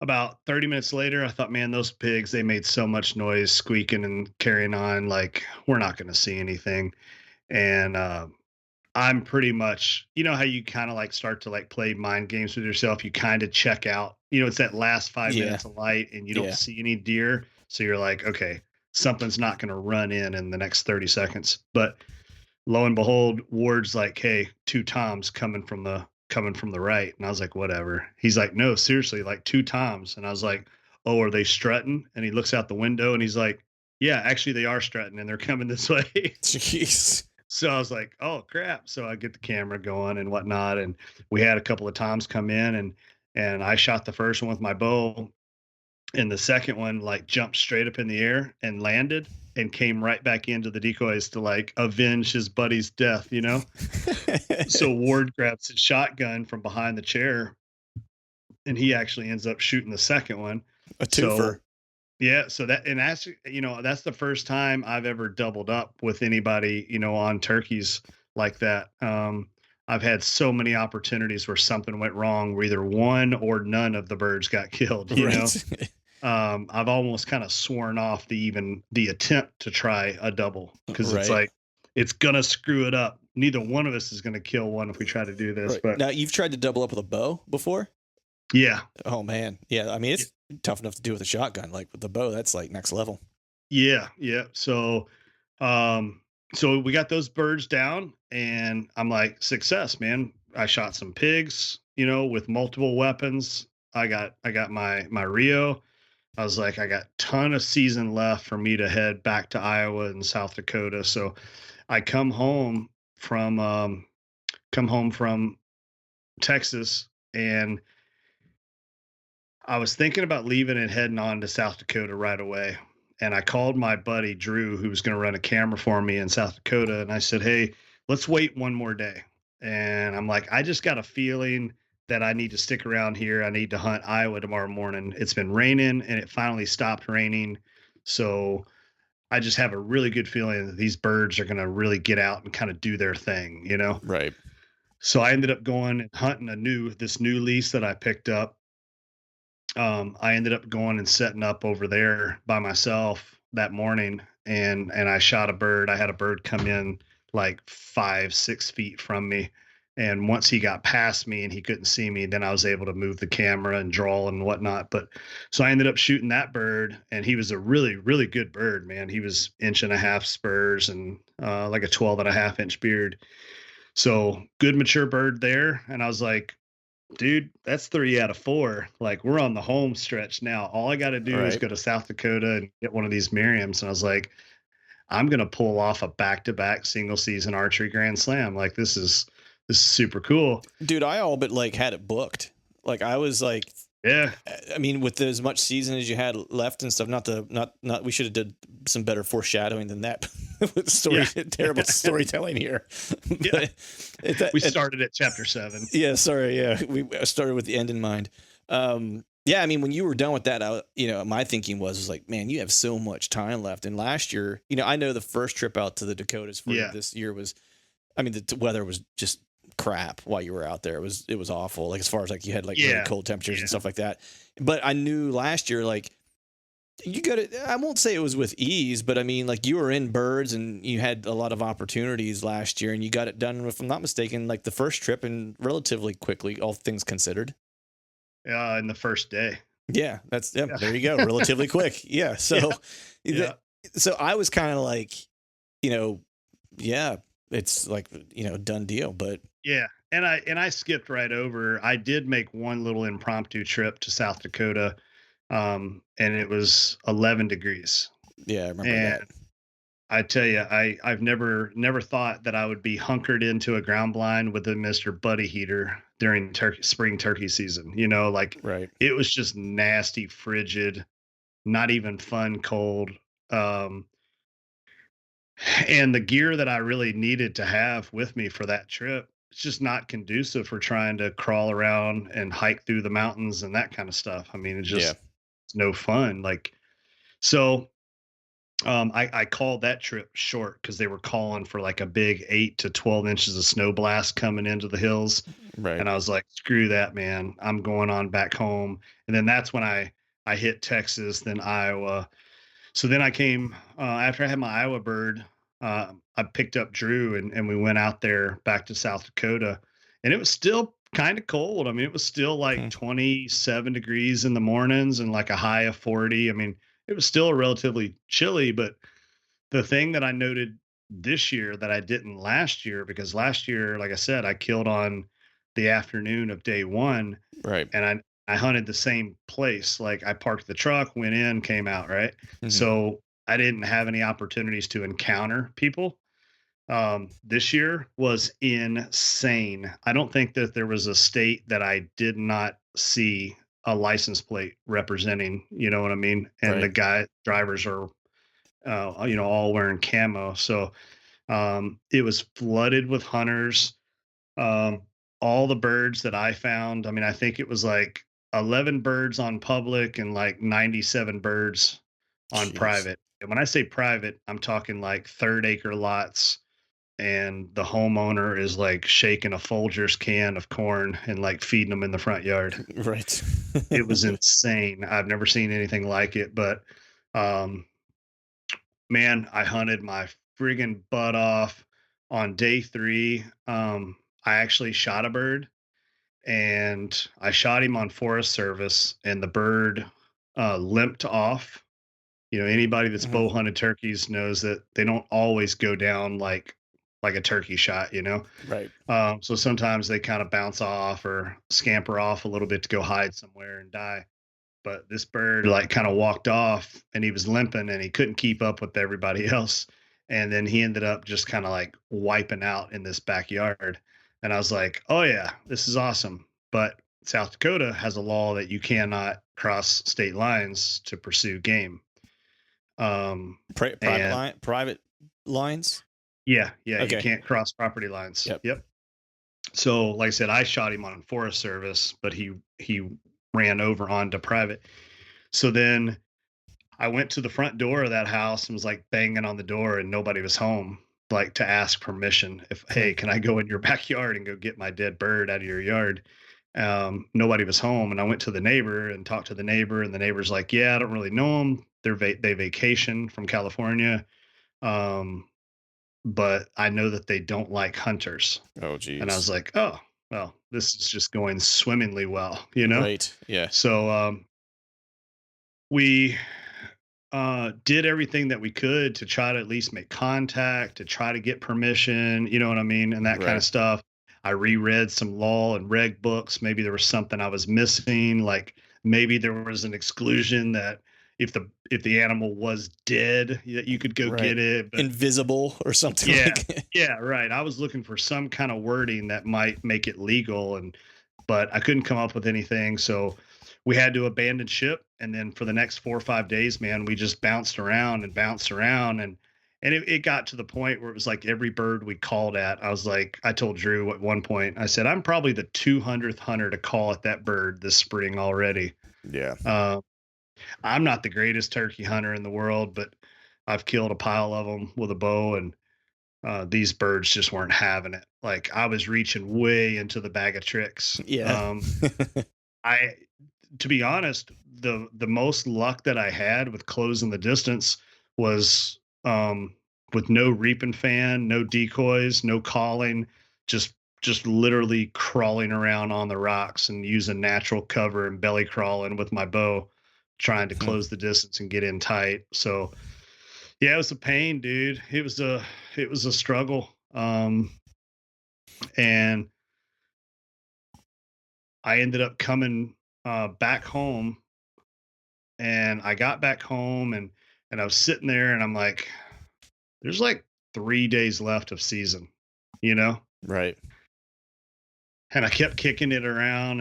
about 30 minutes later, I thought, man, those pigs, they made so much noise squeaking and carrying on, like we're not gonna see anything. And I'm pretty much, you know how you kind of like start to like play mind games with yourself. You kind of check out, it's that last five Yeah. minutes of light and you don't Yeah. see any deer. So you're like, okay, something's not going to run in the next 30 seconds. But lo and behold, Ward's like, hey, two toms coming from the right. And I was like, whatever. He's like, no, seriously, like two toms. And I was like, oh, are they strutting? And he looks out the window and he's like, yeah, actually they are strutting and they're coming this way. Jeez. So I was like, "Oh crap!" So I get the camera going and whatnot, and we had a couple of toms come in, and I shot the first one with my bow, and the second one like jumped straight up in the air and landed and came right back into the decoys to like avenge his buddy's death. So Ward grabs his shotgun from behind the chair, and he actually ends up shooting the second one. A twofer. So yeah, so that's the first time I've ever doubled up with anybody, on turkeys like that. I've had so many opportunities where something went wrong, where either one or none of the birds got killed. Right. I've almost kind of sworn off the attempt to try a double because it's Right. like it's gonna screw it up. Neither one of us is gonna kill one if we try to do this. Right. But Now, you've tried to double up with a bow before? yeah, Oh, man. Yeah. I mean, it's tough enough to do with a shotgun. Like with the bow, that's like next level. yeah, yeah. Um, so we got those birds down, and I'm like, success, man. I shot some pigs, with multiple weapons. I got my Rio. I was like, I got ton of season left for me to head back to Iowa and South Dakota. So I from come home from Texas, and I was thinking about leaving and heading on to South Dakota right away. And I called my buddy Drew, who was going to run a camera for me in South Dakota. And I said, hey, let's wait one more day. And I'm like, I just got a feeling that I need to stick around here. I need to hunt Iowa tomorrow morning. It's been raining and it finally stopped raining. So I just have a really good feeling that these birds are going to really get out and kind of do their thing. Right. So I ended up going and hunting this new lease that I picked up. I ended up going and setting up over there by myself that morning, and I shot a bird. I had a bird come in like 5, 6 feet from me, And once he got past me and he couldn't see me, then I was able to move the camera and draw and whatnot. But so I ended up shooting that bird, and he was a really, really good bird, man. He was inch and a half spurs and like a 12.5 inch beard. So good mature bird there. And I was like, dude, that's 3 out of 4. Like, we're on the home stretch now. All I got to All do is right. go to South Dakota and get one of these Miriams. And I was like, I'm gonna pull off a back-to-back single season archery grand slam. Like, this is super cool. Dude, I all but like had it booked. Like I was like, Yeah, I mean, with as much season as you had left and stuff, not we should have did some better foreshadowing than that with story, yeah, terrible storytelling here. yeah. But We started at chapter 7. yeah, sorry. Yeah. We started with the end in mind. Yeah. I mean, when you were done with that, my thinking was like, man, you have so much time left. And last year, I know the first trip out to the Dakotas for Yeah, this year was, I mean, the weather was just crap while you were out there. It was awful. Like as far as like you had like really yeah, cold temperatures and yeah, stuff like that. But I knew last year, like you got it. I won't say it was with ease, but I mean, like you were in birds and you had a lot of opportunities last year and you got it done, if I'm not mistaken, like the first trip and relatively quickly, all things considered. in the first day. Yeah, Yeah, there you go. Relatively quick. Yeah. yeah, So, yeah, so I was kind of like, you know, yeah, it's like, done deal, but yeah. And I skipped right over. I did make one little impromptu trip to South Dakota, and it was 11 degrees. yeah, I remember And that. I tell you, I've never thought that I would be hunkered into a ground blind with a Mr. Buddy heater during spring turkey season. Like, Right. it was just nasty, frigid, not even fun cold. Um, and the gear that I really needed to have with me for that trip, it's just not conducive for trying to crawl around and hike through the mountains and that kind of stuff. I mean, Yeah. it's no fun. Like, so I called that trip short because they were calling for like a big 8 to 12 inches of snow blast coming into the hills. Right. And I was like, screw that, man. I'm going on back home. And then that's when I hit Texas, then Iowa. So then I came after I had my Iowa bird. I picked up Drew, and we went out there back to South Dakota, and it was still kind of cold. I mean, it was still like Hmm. 27 degrees in the mornings and like a high of 40. I mean, it was still relatively chilly, but the thing that I noted this year that I didn't last year, because last year, like I said, I killed on the afternoon of day one, Right. and I hunted the same place. Like, I parked the truck, went in, came out, right? Hmm. So I didn't have any opportunities to encounter people. This year was insane. I don't think that there was a state that I did not see a license plate representing, you know what I mean? And the Right. drivers are all wearing camo. So it was flooded with hunters. Um, all the birds that I found, I mean, I think it was like 11 birds on public and like 97 birds on Jeez. private. And when I say private, I'm talking like third acre lots. And the homeowner is like shaking a Folgers can of corn and like feeding them in the front yard. Right. It was insane. I've never seen anything like it. But um, man, I hunted my friggin' butt off on day 3. I actually shot a bird, and I shot him on Forest Service, and the bird limped off. Anybody that's Mhm. bow hunted turkeys knows that they don't always go down like a turkey shot. Right. So sometimes they kind of bounce off or scamper off a little bit to go hide somewhere and die. But this bird like kind of walked off, and he was limping, and he couldn't keep up with everybody else. And then he ended up just kind of like wiping out in this backyard. And I was like, oh yeah, this is awesome. But South Dakota has a law that you cannot cross state lines to pursue game. And Private lines. yeah, yeah, you Okay. can't cross property lines. Yep. Yep. So like I said, I shot him on Forest Service, but he ran over onto private. So then I went to the front door of that house and was like banging on the door, and nobody was home, like to ask permission. If, Hmm. hey, can I go in your backyard and go get my dead bird out of your yard? Nobody was home, and I went to the neighbor and talked to the neighbor, and the neighbor's like, yeah, I don't really know them. They vacation from California. Um, but I know that they don't like hunters. Oh, And I was geez. like, oh, well, this is just going swimmingly well, you know? Right. Yeah. So we did everything that we could to try to at least make contact, to try to get permission, you know what I mean? And that kind of Right. stuff. I reread some law and reg books. Maybe there was something I was missing. Like maybe there was an exclusion that if the animal was dead, that you could go Right. get it. But Invisible or something yeah, like. yeah, right. I was looking for some kind of wording that might make it legal, and but I couldn't come up with anything. So we had to abandon ship, and then for the next 4 or 5 days, man, we just bounced around, and it got to the point where it was like every bird we called at. I was like, I told Drew at one point, I said, I'm probably the 200th hunter to call at that bird this spring already. Yeah. Uh, I'm not the greatest turkey hunter in the world, but I've killed a pile of them with a bow, and these birds just weren't having it. Like I was reaching way into the bag of tricks. Yeah. I, to be honest, the most luck that I had with closing the distance was with no reaping fan, no decoys, no calling, just just literally crawling around on the rocks and using natural cover and belly crawling with my bow, trying to Hmm. close the distance and get in tight. So yeah, it was a pain, dude. It was a struggle. And I ended up coming back home, and I got back home, and I was sitting there, and I'm like, there's like 3 days left of season, you know. Right. And I kept kicking it around,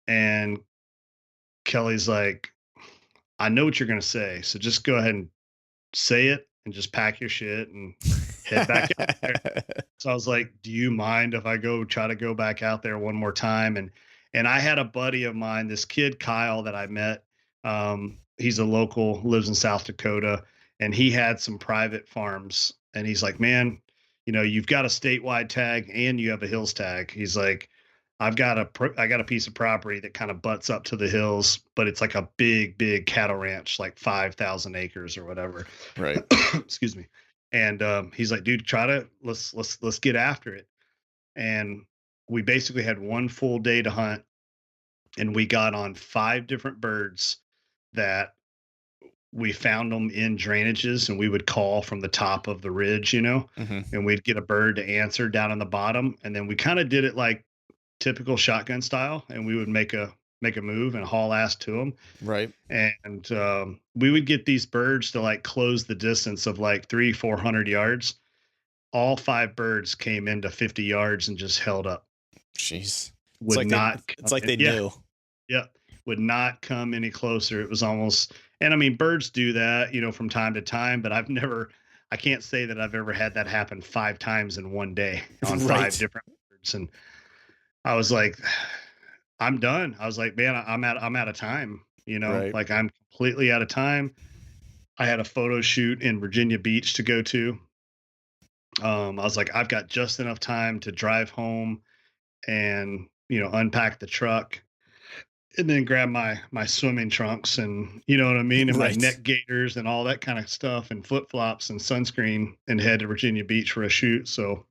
and Kelly's like, I know what you're gonna say, so just go ahead and say it, and just pack your shit and head back out there. So I was like, "Do you mind if I go try to go back out there one more time?" And I had a buddy of mine, this kid Kyle that I met. He's a local, lives in South Dakota, and he had some private farms. And he's like, "Man, you've got a statewide tag and you have a hills tag." He's like, I got a piece of property that kind of butts up to the hills, but it's like a big, big cattle ranch, like 5,000 acres or whatever." Right. Excuse me. And he's like, dude, try to let's get after it. And we basically had one full day to hunt, and we got on 5 different birds that we found them in drainages, and we would call from the top of the ridge, Hmm. and we'd get a bird to answer down on the bottom, and then we kind of did it like typical shotgun style, and we would make a move and haul ass to them. Right. And we would get these birds to like close the distance of like 300-400 yards. All 5 birds came into 50 yards and just held up. Jeez. It's Would like they. not It's come like in, they yeah, knew. yeah, would not come any closer. It was almost, and I mean, birds do that, from time to time, but I can't say that I've ever had that happen 5 times in one day on five Right. different birds. And I was like, I'm done. I was like, man, I'm out of time, Right. like I'm completely out of time. I had a photo shoot in Virginia Beach to go to. I was like, I've got just enough time to drive home and unpack the truck, and then grab my swimming trunks, and you know what I mean, and my Right. neck gaiters and all that kind of stuff, and flip flops and sunscreen, and head to Virginia Beach for a shoot. So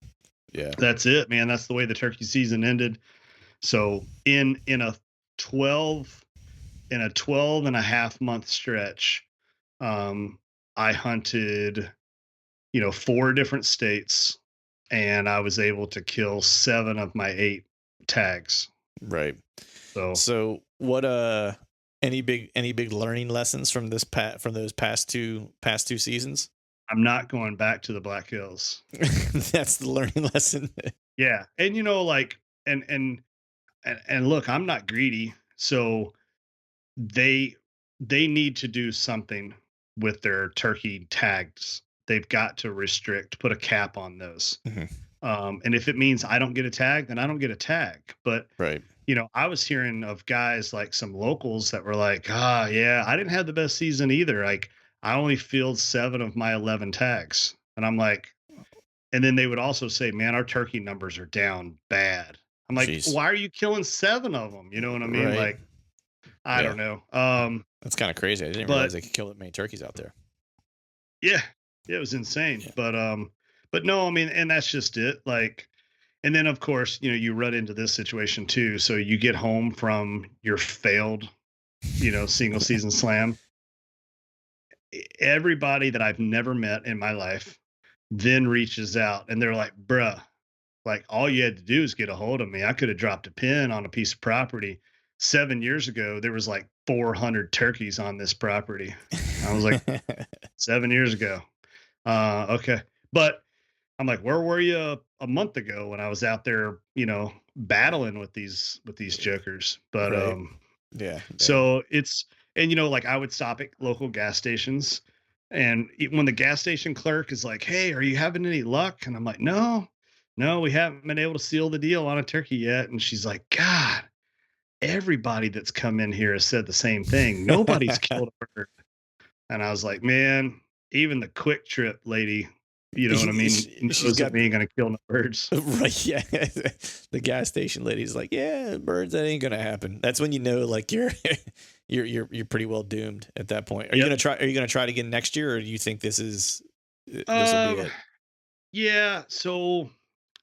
Yeah. that's it, man. That's the way the turkey season ended. So in a 12 and a half month stretch, um, I hunted 4 different states, and I was able to kill 7 of my 8 tags. Right. So So what any big learning lessons from from those past two seasons? I'm not going back to the Black Hills. That's the learning lesson. Yeah, and like, and look, I'm not greedy, so they they need to do something with their turkey tags. They've got to put a cap on those. Mhm. And if it means I don't get a tag, then I don't get a tag. But Right. I was hearing of guys like some locals that were like, yeah, I didn't have the best season either. Like, I only filled 7 of my 11 tags. And I'm like, and then they would also say, man, our turkey numbers are down bad. I'm like, Jeez. why are you killing 7 of them? You know what I mean? Right. Like, I Yeah. don't know. That's kind of crazy. I didn't realize But they could kill that many turkeys out there. yeah, it was insane. Yeah. But but no, I mean, and that's just it. Like, and then of course, you run into this situation too. So you get home from your failed, single season slam. Everybody that I've never met in my life then reaches out and they're like, bruh, like all you had to do is get a hold of me. I could have dropped a pin on a piece of property. 7 years ago, there was like 400 turkeys on this property. I was like, 7 years ago. Okay. But I'm like, where were you a month ago when I was out there, battling with these jokers? But Right. Yeah. Yeah. so it's and like I would stop at local gas stations, and when the gas station clerk is like, "Hey, are you having any luck?" and I'm like, "No, no, we haven't been able to seal the deal on a turkey yet." And she's like, "God, everybody that's come in here has said the same thing. Nobody's killed a bird." And I was like, "Man, even the Quick Trip lady, you know what I mean, She's knows that got we ain't gonna kill no birds." right. Yeah. The gas station lady's like, yeah, birds, that ain't gonna happen. That's when you know, like you're, you're pretty well doomed at that point. Are you Yep. gonna try? Are you gonna try it again next year, or do you think this will be Um. it? Yeah. So,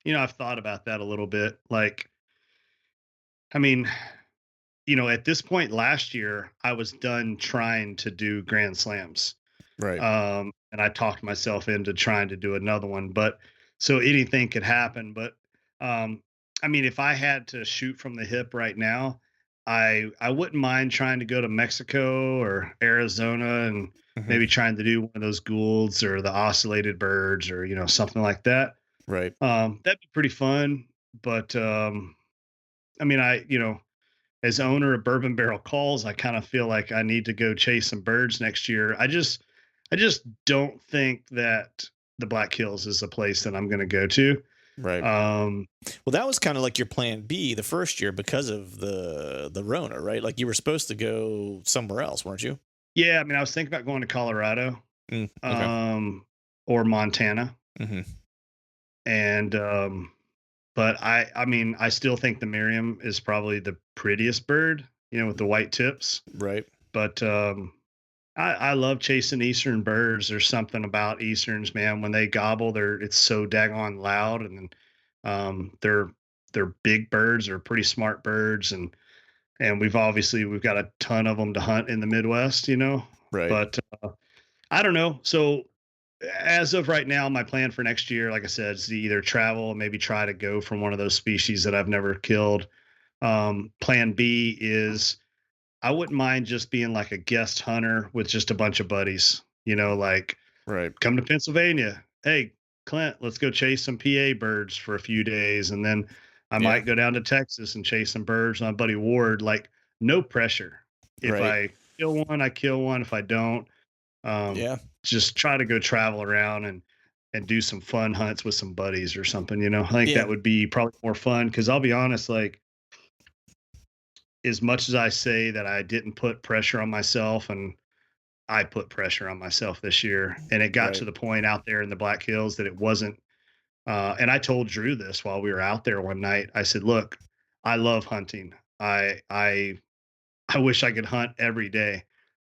I've thought about that a little bit. Like, I mean, at this point last year, I was done trying to do grand slams. Right. And I talked myself into trying to do another one, but so anything could happen. But um, I mean, if I had to shoot from the hip right now, I wouldn't mind trying to go to Mexico or Arizona and Hmm. maybe trying to do one of those Goulds or the oscillated birds or something like that. Right. That'd be pretty fun. But I mean, as owner of Bourbon Barrel Calls, I kind of feel like I need to go chase some birds next year. I just don't think that the Black Hills is a place that I'm going to go to. Right. Um, Well, that was kind of like your plan B the first year because of the Rona, right? Like you were supposed to go somewhere else, weren't you? yeah, I mean, I was thinking about going to Colorado, Okay. or Montana, Hmm. and but I mean, I still think the Merriam is probably the prettiest bird, with the white tips. Right. But I love chasing eastern birds. There's something about easterns, man. When they gobble, it's so daggone loud, and they're big birds. They're pretty smart birds, and we've got a ton of them to hunt in the Midwest, Right. But I don't know. So as of right now, my plan for next year, like I said, is to either travel, maybe try to go from one of those species that I've never killed. Plan B is I wouldn't mind just being like a guest hunter with just a bunch of buddies, like Right. come to Pennsylvania. Hey, Clint, let's go chase some PA birds for a few days. And then I Yeah. might go down to Texas and chase some birds with my buddy Ward. Like, no pressure. If Right. I kill one, I kill one. If I don't, um, Yeah. just try to go travel around and do some fun hunts with some buddies or something. I think Yeah. that would be probably more fun because I'll be honest, like as much as I say that I didn't put pressure on myself, and I put pressure on myself this year, and it got Right. to the point out there in the Black Hills that it wasn't. And I told Drew this while we were out there one night. I said, "Look, I love hunting. I wish I could hunt every day,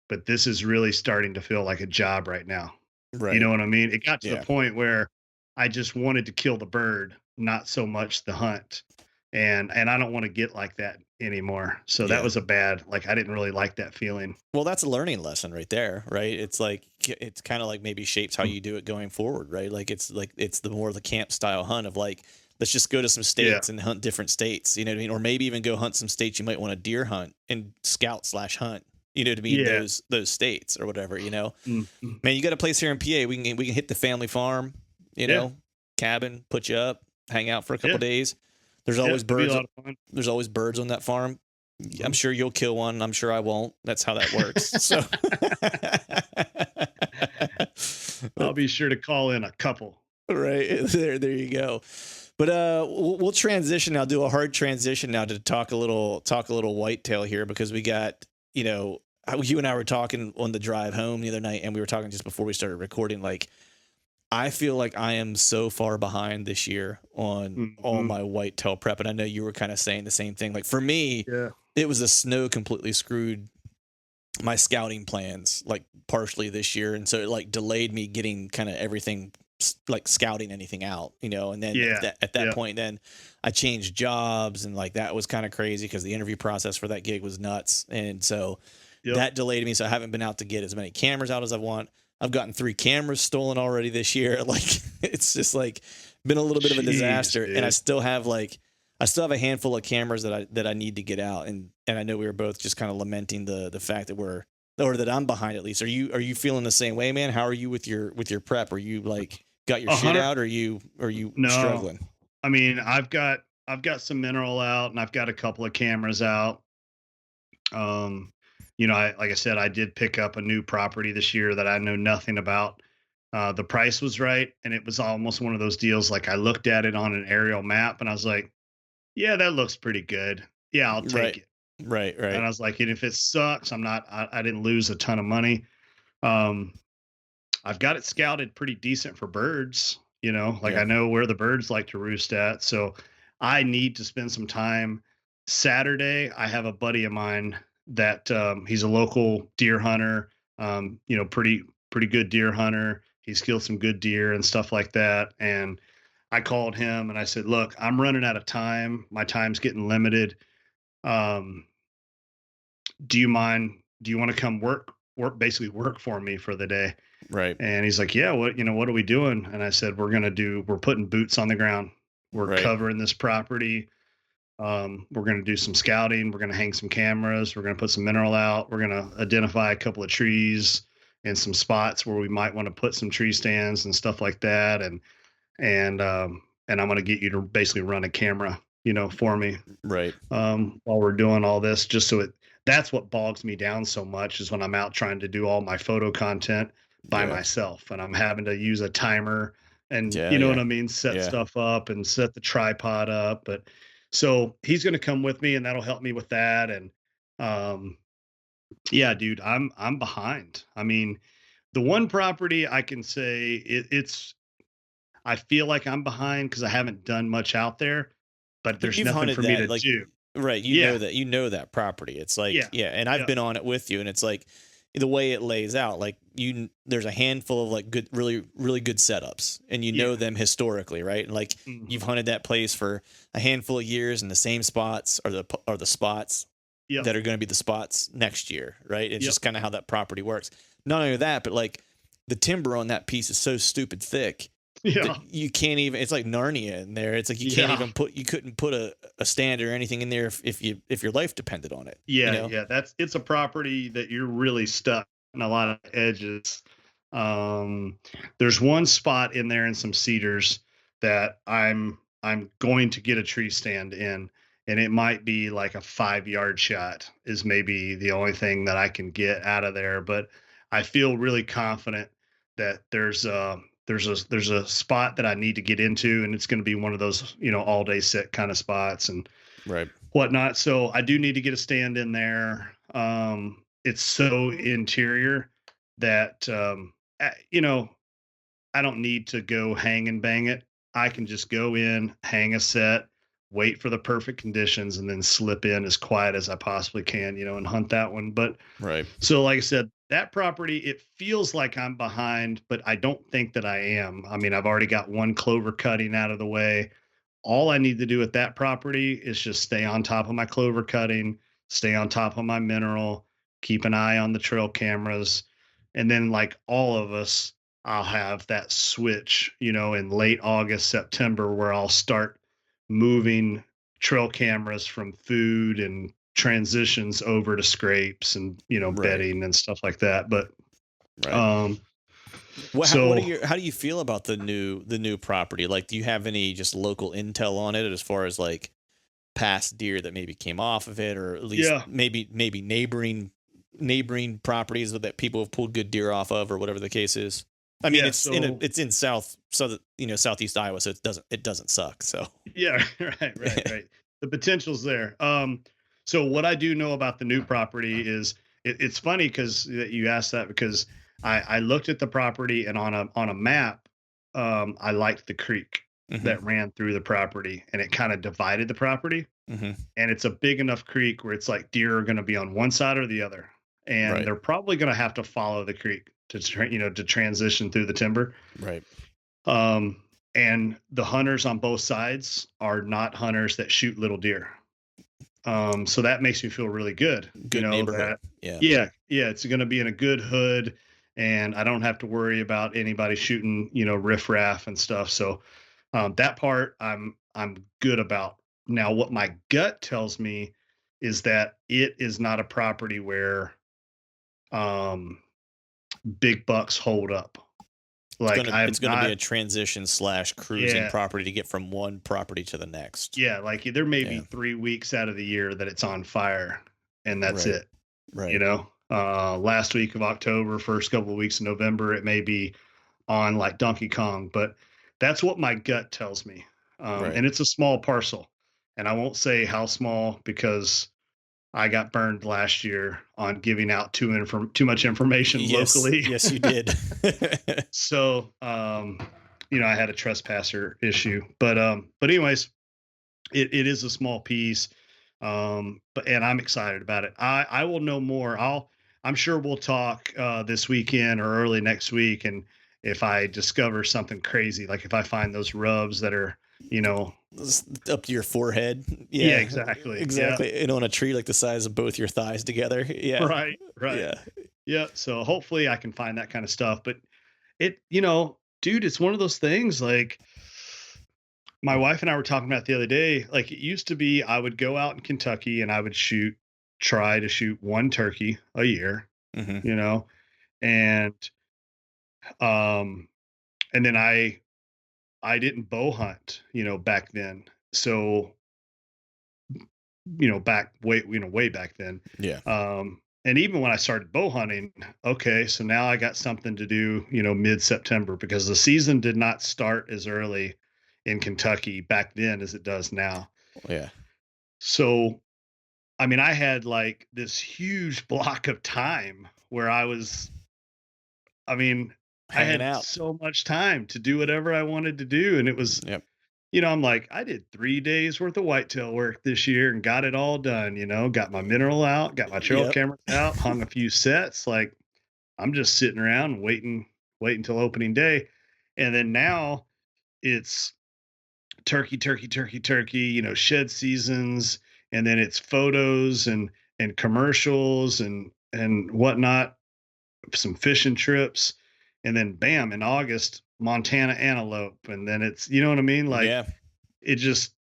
but this is really starting to feel like a job right now." You Right. know what I mean? It got to the Yeah. point where I just wanted to kill the bird, not so much the hunt. And I don't want to get like that anymore. So that Yeah. was a bad, like I didn't really like that feeling. Well, that's a learning lesson right there, right? It's like it's kind of like maybe shapes how Mm. you do it going forward, right? Like it's the more the camp style hunt of like let's just go to some Yeah. states and hunt different states, you know what I mean? Or maybe even go hunt some states you might want to deer hunt and scout slash hunt, you know what I mean? Yeah. Those states or whatever, you know. Mhm. Man, you got a place here in PA. We can hit the family farm, you Yeah. know, cabin, put you up, hang out for a couple Yeah. days. There's Yeah. always It'd be a birds. lot of fun. There's always birds on that farm. I'm Mhm. sure you'll kill one. I'm sure I won't. That's how that works. So, I'll be sure to call in a couple. right there you go. But we'll transition now. Do a hard transition now to talk a little whitetail here because we got you and I were talking on the drive home the other night, and we were talking just before we started recording. Like, I feel like I am so far behind this year on all Mhm. my whitetail prep, and I know you were kind of saying the same thing. Like for me, Yeah. it was the snow completely screwed my scouting plans like partially this year, and so it like delayed me getting kind of everything like scouting anything out, and then Yeah. at that Yeah. point, then I changed jobs, and like that was kind of crazy because the interview process for that gig was nuts. And so Yep. that delayed me. So I haven't been out to get as many cameras out as I want. I've gotten 3 cameras stolen already this year. Like it's just like been a little bit of a Jeez, disaster. And dude. I still have a handful of cameras that I need to get out. And I know we were both just kind of lamenting the fact that that I'm behind at least. Are you feeling the same way, man? How are you with your prep? Are you like got your A shit hundred. out? Or are you No, struggling? I mean, I've got some mineral out, and I've got a couple of cameras out. Um, like I said, I did pick up a new property this year that I know nothing about. The price was right, and it was almost one of those deals. Like I looked at it on an aerial map, and I was like, "Yeah, that looks pretty good. Yeah, I'll take Right. it." Right. And Right. I was like, "And if it sucks, I'm not. I didn't lose a ton of money. Um, I've got it scouted pretty decent for birds. Like Yeah. I know where the birds like to roost at. So I need to spend some time. Saturday, I have a buddy of mine that he's a local deer hunter. Pretty good deer hunter. He's killed some good deer and stuff like that. And I called him and I said, "Look, I'm running out of time. My time's getting limited. Um, do you mind? Do you want to come basically work for me for the day?" Right. And he's like, "Yeah, what are we doing?" And I said, we're putting boots on the ground. We're Right. covering this property. We're going to do some scouting. We're going to hang some cameras. We're going to put some mineral out. We're going to identify a couple of trees and some spots where we might want to put some tree stands and stuff like that. And I'm going to get you to basically run a camera, for me, Right. while we're doing all this, just so that's what bogs me down so much is when I'm out trying to do all my photo content by Yeah. myself and I'm having to use a timer and Yeah. you know what Yeah. I mean, set Yeah. stuff up and set the tripod up. But so he's going to come with me and that'll help me with that. And um yeah, dude, I'm behind. I mean, the one property I can say it's I feel like I'm behind because I haven't done much out there, but But there's you've nothing hunted for me that, to like, do. right? Yeah, You know that property. It's like, yeah, yeah, and I've yeah, been on it with you, and it's like the way it lays out. Like there's a handful of like good, really, really good setups, and you know yeah. them historically, right? And like you've Mhm. hunted that place for a handful of years, and the same spots are the spots Yep, that are going to be the spots next year, right? It's yep. just kind of how that property works. Not only that, but like the timber on that piece is so stupid thick that Yeah, you can't even, it's like Narnia in there. It's like yeah, you couldn't put a stand or anything in there if your life depended on it, you yeah, know? yeah. It's a property that you're really stuck in a lot of edges. Um, there's one spot in there in some cedars that I'm going to get a tree stand in, and it might be like a 5 yard shot is maybe the only thing that I can get out of there. But I feel really confident that there's a spot that I need to get into, and it's going to be one of those all day sit kind of spots. And Right. whatnot. So I do need to get a stand in there. It's so interior that I don't need to go hang and bang it. I can just go in, hang a set, wait for the perfect conditions, and then slip in as quiet as I possibly can, and hunt that one. But Right. so, like I said, that property, it feels like I'm behind, but I don't think that I am. I mean, I've already got one clover cutting out of the way. All I need to do with that property is just stay on top of my clover cutting, stay on top of my mineral, keep an eye on the trail cameras. And then, like all of us, I'll have that switch, in late August, September, where I'll start moving trail cameras from food and transitions over to scrapes and, Right. bedding and stuff like that. But, Right. um, What are so how do you feel about the new property? Like, do you have any just local intel on it as far as like past deer that maybe came off of it, or at least yeah, maybe neighboring properties that people have pulled good deer off of, or whatever the case is? I mean, yeah. So it's in southeast Iowa, so it doesn't suck. So yeah, right, right, right. The potential's there. So what I do know about the new property is it's funny because you asked that because I looked at the property and on a map, I liked the creek hmm that ran through the property and it kind of divided the property. hmm And it's a big enough creek where it's like deer are going to be on one side or the other, and right, they're probably going to have to follow the creek to to transition through the timber. right, Um, and the hunters on both sides are not hunters that shoot little deer. So that makes me feel really good, Good neighborhood. that Yeah. yeah, it's going to be in a good hood, and I don't have to worry about anybody shooting, riffraff and stuff. So that part I'm good about. Now, what my gut tells me is that it is not a property where um, big bucks hold up. Like I'm It's gonna be not, a transition slash cruising yeah, property to get from one property to the next. yeah. Like there may be Yeah. 3 weeks out of the year that it's on fire, and that's Right. it. Right. Last week of October, first couple of weeks of November, it may be on like Donkey Kong, but that's what my gut tells me. Right. And it's a small parcel, and I won't say how small because I got burned last year on giving out too much information Yes. locally. Yes, you did. So, I had a trespasser issue, but anyways, it is a small piece. But and I'm excited about it. I will know more. I'm sure we'll talk this weekend or early next week, and if I discover something crazy, like if I find those rubs that are, you know, Up to your forehead. yeah, Yeah. exactly, yeah, Exactly. And on a tree like the size of both your thighs together. Yeah. right, right, Yeah. yeah. So hopefully I can find that kind of stuff. But dude, it's one of those things like my wife and I were talking about the other day. Like it used to be, I would go out in Kentucky and I would try to shoot one turkey a year, Hmm. you know, and um, and then I didn't bow hunt, back then. So back way back then. Yeah. And even when I started bow hunting, okay, so now I got something to do, mid September because the season did not start as early in Kentucky back then as it does now. Yeah. So, I mean, I had like this huge block of time where I mean, I Hanging had out. so much time to do whatever I wanted to do. And it was, Yep. I'm like, I did 3 days worth of whitetail work this year and got it all done, got my mineral out, got my trail Yep. cameras out, hung a few sets. Like I'm just sitting around waiting till opening day. And then now it's turkey, turkey, turkey, turkey, shed seasons, and then it's photos and commercials and whatnot, some fishing trips, and then bam, in August, Montana antelope. And then it's what I mean? Like Yeah. it just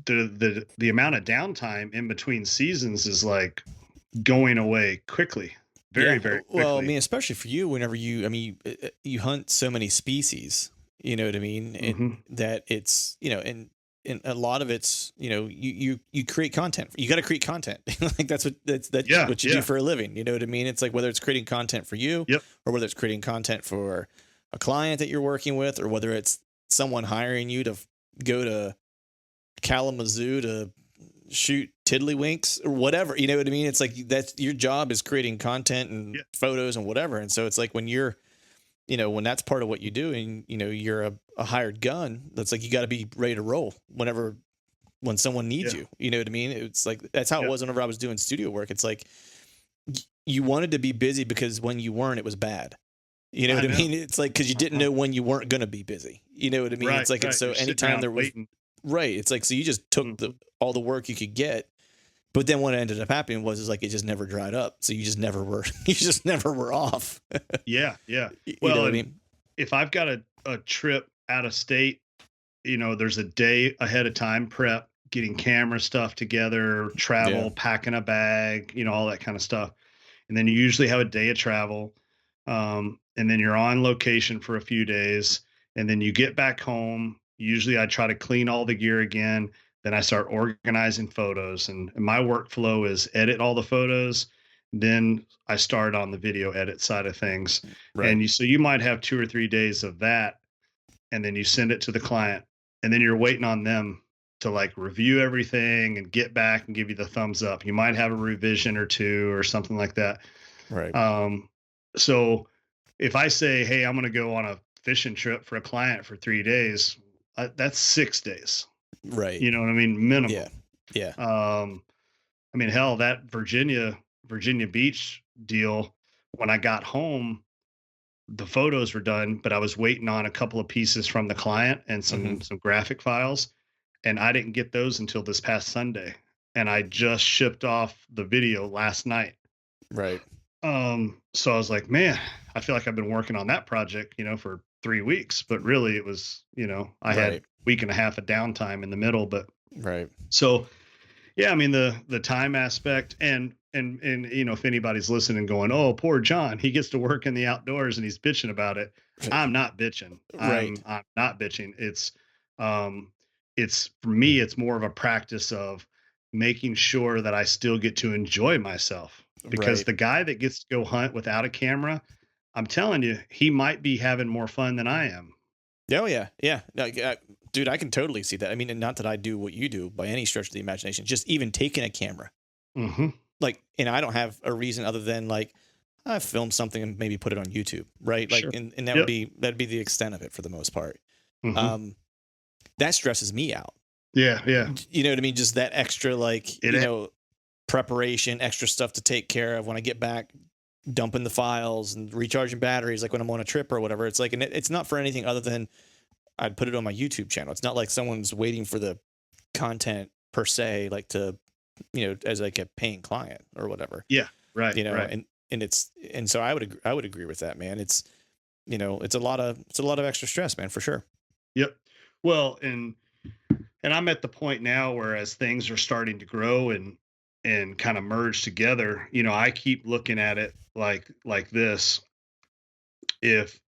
the amount of downtime in between seasons is like going away quickly, very, Yeah. very Well, I quickly. mean, especially for you, whenever you hunt so many species, you know what I mean? And Hmm. that it's, and a lot of it's, you create content. You got to create content. Like that's Yeah, what you do yeah, for a living. You know what I mean? It's like whether it's creating content for you yep, or whether it's creating content for a client that you're working with, or whether it's someone hiring you to go to Kalamazoo to shoot tiddlywinks or whatever. You know what I mean? It's like that's your job is creating content and yeah, photos and whatever. And so it's like when you're, when that's part of what you do and, you're a hired gun, that's like you got to be ready to roll when someone needs yeah, you. You know what I mean? It's like that's how it yeah. was whenever I was doing studio work. It's like you wanted to be busy because when you weren't, it was bad. You know I what I know. mean? It's like because you didn't Uh-huh. know when you weren't going to be busy. You know what I mean? Right, It's like, and right. so You're sitting anytime around there was waiting. right, it's like so you just took Hmm. all the work you could get, but then what ended up happening was is like it just never dried up. So you just never were you just never were off. Yeah, yeah. You know Well, what I and mean? if I've got a trip out of state, there's a day ahead of time prep, getting camera stuff together, Yeah. travel, packing a bag, all that kind of stuff. And then you usually have a day of travel. And then you're on location for a few days. And then you get back home. Usually I try to clean all the gear again. Then I start organizing photos. And my workflow is edit all the photos. Then I start on the video edit side of things. Right. And so you might have 2 or 3 days of that, and then you send it to the client, and then you're waiting on them to like review everything and get back and give you the thumbs up. You might have a revision or two or something like that. Right. Um so if I say, hey, I'm going to go on a fishing trip for a client for 3 days, that's 6 days, Right. you know what I mean, minimum. Yeah. Yeah. I mean, hell, that Virginia Beach deal, when I got home, the photos were done, but I was waiting on a couple of pieces from the client and Hmm. some graphic files, and I didn't get those until this past Sunday. And I just shipped off the video last night. Right. So I was like, man, I feel like I've been working on that project, for 3 weeks, but really it was, I had Right. week and a half of downtime in the middle. But Right. so yeah, I mean the time aspect, and if anybody's listening going, "Oh, poor John, he gets to work in the outdoors and he's bitching about it." I'm not bitching. Right. I'm not bitching. Um it's for me it's more of a practice of making sure that I still get to enjoy myself, because Right. the guy that gets to go hunt without a camera, I'm telling you, he might be having more fun than I am. Oh yeah, yeah. Like, dude, I can totally see that. I mean, and not that I do what you do by any stretch of the imagination. Just even taking a camera, Mhm. like, and I don't have a reason other than like I filmed something and maybe put it on YouTube, right? Like, Sure. and Yep. that'd be the extent of it for the most part. Mhm. Um, that stresses me out. Yeah, yeah. You know what I mean? Just that extra, like, It preparation, extra stuff to take care of when I get back, dumping the files and recharging batteries, like when I'm on a trip or whatever. It's like, and it's not for anything other than I'd put it on my YouTube channel. It's not like someone's waiting for the content per se, like to, as like a paying client or whatever, Yeah, right, right. and so I would agree with that, man. It's, it's a lot of extra stress, man, for sure. Yep. Well, and I'm at the point now where as things are starting to grow and kind of merge together, I keep looking at it like this. If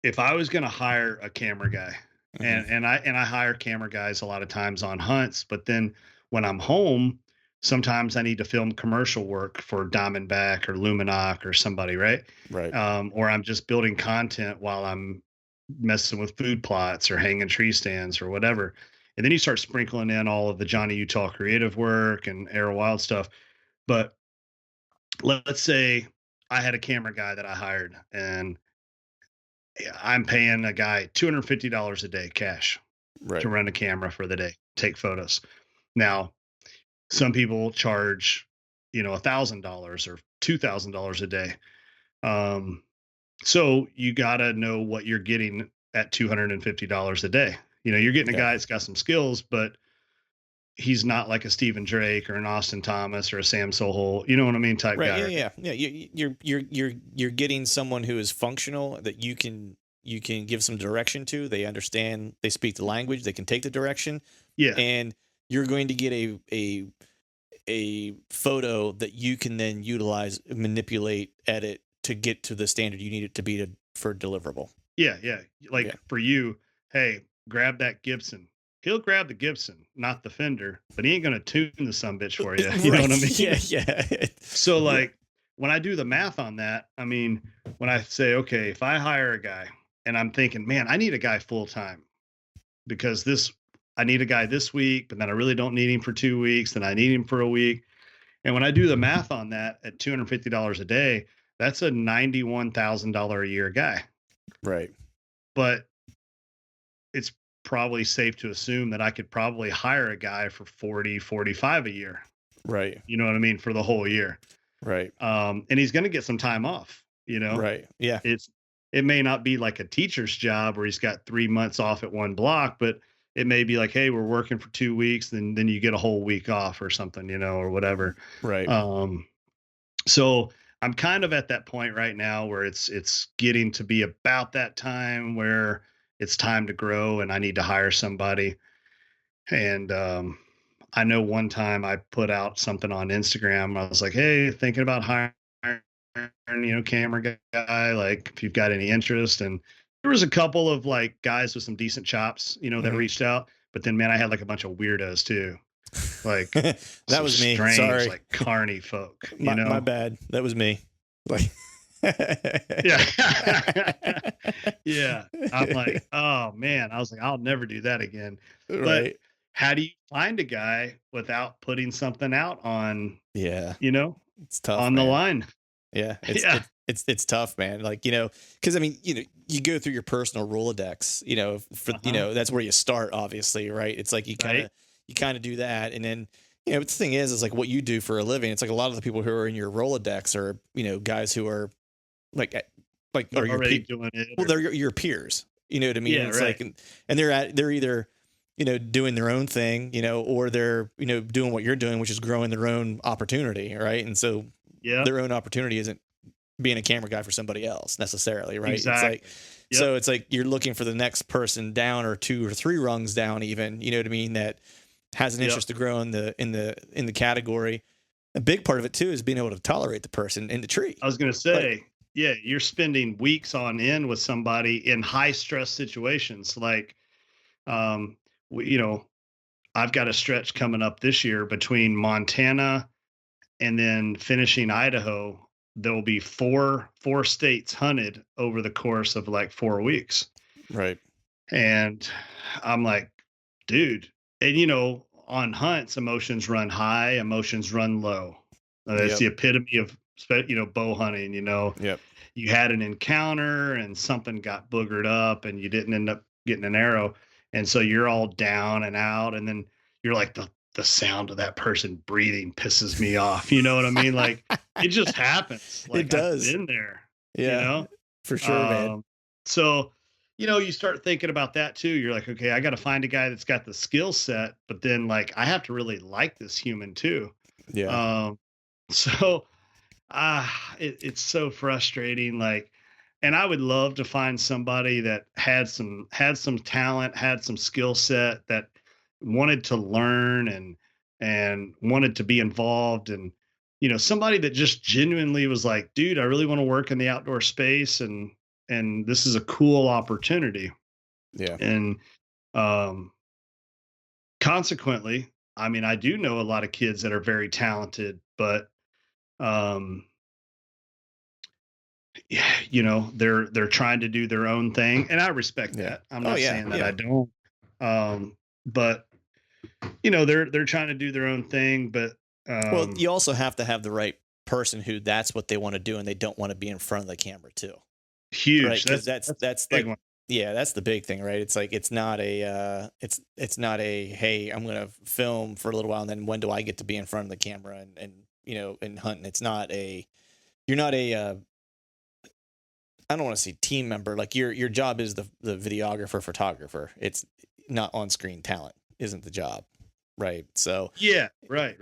if I was going to hire a camera guy, Hmm. and I hire camera guys a lot of times on hunts, but then when I'm home, sometimes I need to film commercial work for Diamondback or Luminoc or somebody, right? Right. Or I'm just building content while I'm messing with food plots or hanging tree stands or whatever. And then you start sprinkling in all of the Johnny Utah creative work and Arrow Wild stuff. But let's say I had a camera guy that I hired, and I'm paying a guy $250 a day cash to Right. run a camera for the day, take photos. Now, some people charge, $1,000 or $2,000 a day. Um, so you got to know what you're getting at $250 a day. You're getting a Yeah. guy that's got some skills, but he's not like a Stephen Drake or an Austin Thomas or a Sam Sohol, you know what I mean, type Right. guy. Yeah. Right? Yeah. Yeah. You're getting someone who is functional that you can give some direction to. They understand. They speak the language. They can take the direction, Yeah, and you're going to get a photo that you can then utilize, manipulate, edit to get to the standard you need it to be for deliverable. yeah, yeah. Yeah. Like for you, hey, grab that Gibson. He'll grab the Gibson, not the Fender, but he ain't gonna tune the some bitch for you. You know what I Right. Yeah. mean? Yeah. So Yeah. like when I do the math on that, I mean, when I say, okay, if I hire a guy and I'm thinking, man, I need a guy full time, because this I need a guy this week, but then I really don't need him for 2 weeks, then I need him for a week. And when I do the math on that at $250 a day, that's a $91,000 a year guy. Right. But it's probably safe to assume that I could probably hire a guy for 40, 45 a year. Right. You know what I mean? For the whole year. Right. And he's going to get some time off, Right. Yeah. it's, it may not be like a teacher's job where he's got 3 months off at one block, but it may be like, hey, we're working for 2 weeks, then you get a whole week off or something, or whatever. Right. Um, so I'm kind of at that point right now where it's getting to be about that time where it's time to grow and I need to hire somebody. And I know one time I put out something on Instagram. I was like, hey, thinking about hiring, camera guy, like if you've got any interest. And there was a couple of like guys with some decent chops, that Hmm. reached out. But then man, I had like a bunch of weirdos too, like That some was me. strange, Sorry. like carny folk, My bad. That was me. Like, Yeah. Yeah. I'm like, oh man. I was like, I'll never do that again. But right. how do you find a guy without putting something out Yeah. you know, It's tough, on the man. line? Yeah. Yeah. It's tough, man. Like, cause I mean, you go through your personal Rolodex, for, Uh-huh. that's where you start, obviously. Right. It's like Right. you kind of do that. And then, but the thing is like what you do for a living. It's like a lot of the people who are in your Rolodex are, guys who are like like, They're or your already people. doing it, Well, or they're your peers. You know what I mean? yeah, It's right. like, and they're either, doing their own thing, or they're, doing what you're doing, which is growing their own opportunity. Right. And so Yep, their own opportunity isn't being a camera guy for somebody else necessarily. Right. It's like, exactly. Yep, so it's like you're looking for the next person down, or two or three rungs down, even, you know what I mean? That has an yep. interest to grow in the category. A big part of it too is being able to tolerate the person in the tree. I was gonna Like, say, yeah, you're spending weeks on end with somebody in high stress situations. Like, um, you know, I've got a stretch coming up this year between Montana and then finishing Idaho. There'll be four states hunted over the course of like 4 weeks. right. And I'm like, dude, and on hunts, emotions run high, emotions run low. That's Yep. the epitome of bow hunting. Yep. You had an encounter and something got boogered up and you didn't end up getting an arrow. And so you're all down and out. And then you're like, the sound of that person breathing pisses me off. You know what I mean? Like it just happens. It Like I've does. been there, you Yeah, know? for sure, man. So, you start thinking about that too. You're like, okay, I got to find a guy that's got the skill set, but then like I have to really like this human too. Yeah. Um, so it's so frustrating. Like, and I would love to find somebody that had some talent, had some skill set, that wanted to learn and wanted to be involved, and somebody that just genuinely was like, dude, I really want to work in the outdoor space, and this is a cool opportunity. Yeah. And um consequently, I mean, I do know a lot of kids that are very talented, but um yeah, they're trying to do their own thing, and I respect Yeah. that. I'm Oh not yeah. saying that I Yeah. don't. But they're trying to do their own thing, but Well, um you also have to have the right person who that's what they want to do, and they don't want to be in front of the camera too. Right. huge. Cause That's that's, that's that's a big like, one. yeah, that's the big thing, right? It's like, it's not a, it's not a, hey, I'm going to film for a little while, and then when do I get to be in front of the camera and hunting? It's not a, you're not a, I don't want to say team member. Like your job is the videographer, photographer. It's not on screen talent isn't the job. Right. So Yeah, right.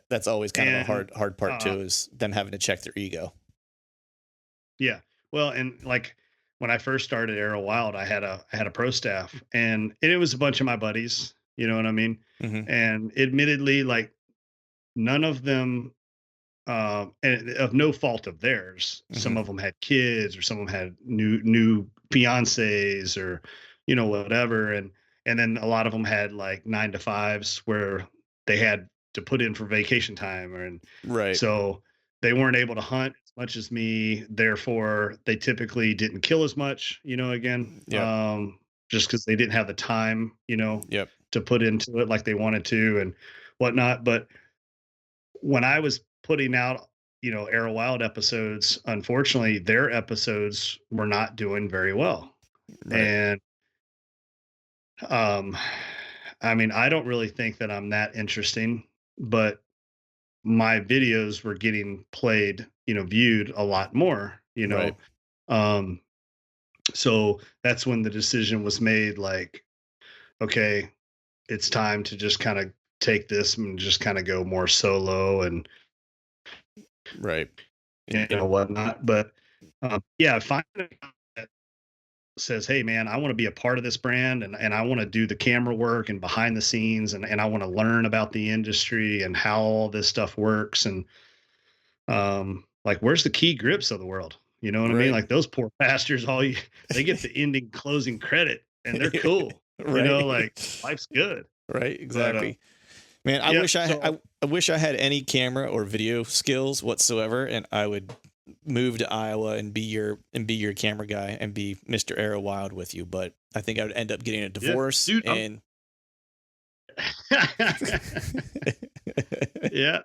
that's always kind of a And hard part uh too, is them having to check their ego. yeah. Well, and like when I first started Arrow Wild, I had a pro staff, and it was a bunch of my buddies, you know what I mean? Hmm. And admittedly, like none of them, and of no fault of theirs. Hmm. Some of them had kids, or some of them had new fiancés, or whatever, and then a lot of them had like 9 to 5s where they had to put in for vacation time, and Right. so they weren't able to hunt as much as me. Therefore, they typically didn't kill as much. Again, Yep. just because they didn't have the time, Yep. to put into it like they wanted to and whatnot. But when I was putting out, Arrow Wild episodes, unfortunately, their episodes were not doing very well. Right. And um, I mean, I don't really think that I'm that interesting, but my videos were getting played, viewed a lot more. Right. Um, so that's when the decision was made, like, okay, it's time to just kind of take this and just kind of go more solo and Right. And whatnot. But yeah, finding a guy that says, "Hey, man, I want to be a part of this brand, and I want to do the camera work and behind the scenes, and I want to learn about the industry and how all this stuff works." And like, where's the key grips of the world? You know what I mean? right. Like those poor pastors, they get the ending closing credit, and they're cool. Like Right. life's good. Right. But Exactly. Man, yeah, so I wish I had any camera or video skills whatsoever, and I would move to Iowa and be your camera guy and be Mr. Arrow Wild with you. But I think I would end up getting a yeah, divorce dude, I'm and yeah.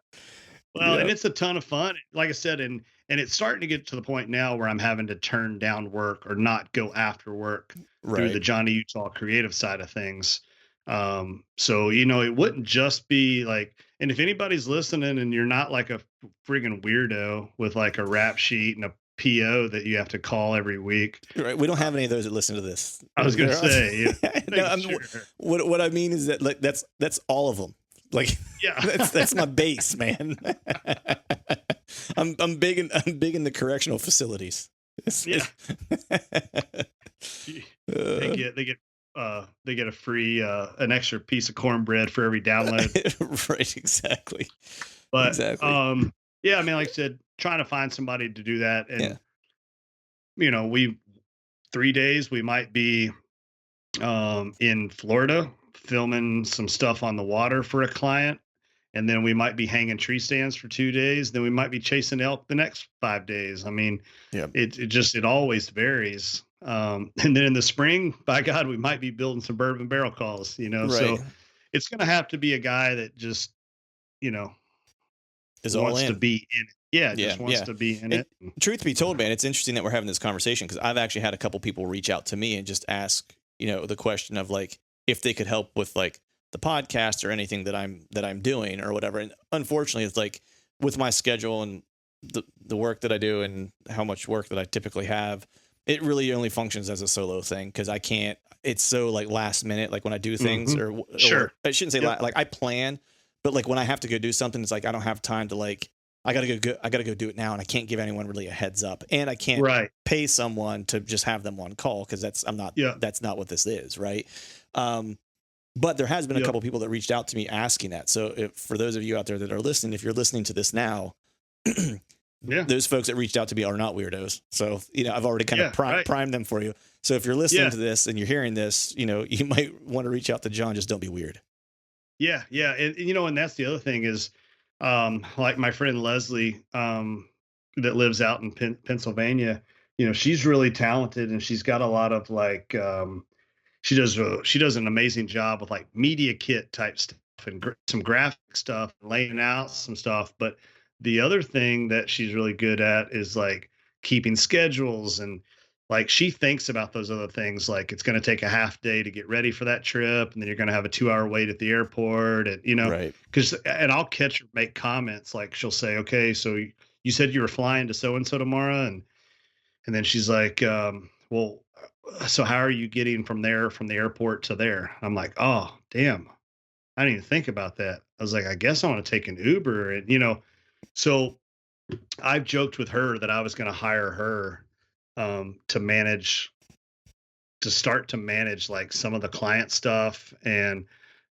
Well, and yep. it's a ton of fun. Like I said, and it's starting to get to the point now where I'm having to turn down work or not go after work through the Right. Johnny Utah creative side of things. So it wouldn't just be like, and if anybody's listening and you're not like a friggin' weirdo with like a rap sheet and a PO that you have to call every week. Right. We don't have any of those that listen to this. I was going to say, No, making sure. what I mean is that like that's all of them. Like Yeah. that's my base, man. I'm big in the correctional facilities. Yeah. They get a free an extra piece of cornbread for every download. Right, exactly. But Exactly. yeah, I mean, like I said, trying to find somebody to do that. Yeah. And we 3 days we might be in Florida filming some stuff on the water for a client. And then we might be hanging tree stands for 2 days. Then we might be chasing elk the next 5 days. I mean, Yeah. it always varies. And then in the spring, by God, we might be building some bourbon barrel calls, Right. So it's going to have to be a guy that just, Is all wants to in. be in it. Yeah, just wants to be in it. Truth be told, man, it's interesting that we're having this conversation because I've actually had a couple people reach out to me and just ask, the question of like if they could help with like the podcast or anything that I'm doing or whatever. And unfortunately, it's like with my schedule and the work that I do and how much work that I typically have, it really only functions as a solo thing because I can't. It's so like last minute, like when I do things or I shouldn't say like I plan. But like when I have to go do something, it's like I don't have time to like I gotta go do it now, and I can't give anyone really a heads up, and I can't pay someone to just have them on call because that's not what this is, right? But there has been a couple people that reached out to me asking that. So for those of you out there that are listening, if you're listening to this now, those folks that reached out to me are not weirdos. So I've already kind of primed them for you. So if you're listening to this and you're hearing this, you might want to reach out to John. Just don't be weird. Yeah. And that's the other thing is, like my friend Leslie, that lives out in Pennsylvania, she's really talented and she's got a lot of like, she does an amazing job with like media kit type stuff and some graphic stuff, laying out some stuff. But the other thing that she's really good at is like keeping schedules, and like she thinks about those other things, like it's going to take a half day to get ready for that trip, and then you're going to have a 2-hour wait at the airport, and and I'll catch her make comments like she'll say, okay, so you said you were flying to so and so tomorrow, and then she's like, well, so how are you getting from the airport to there? I'm like, oh damn, I didn't even think about that. I was like, I guess I want to take an Uber, and so I've joked with her that I was going to hire her to start to manage like some of the client stuff. And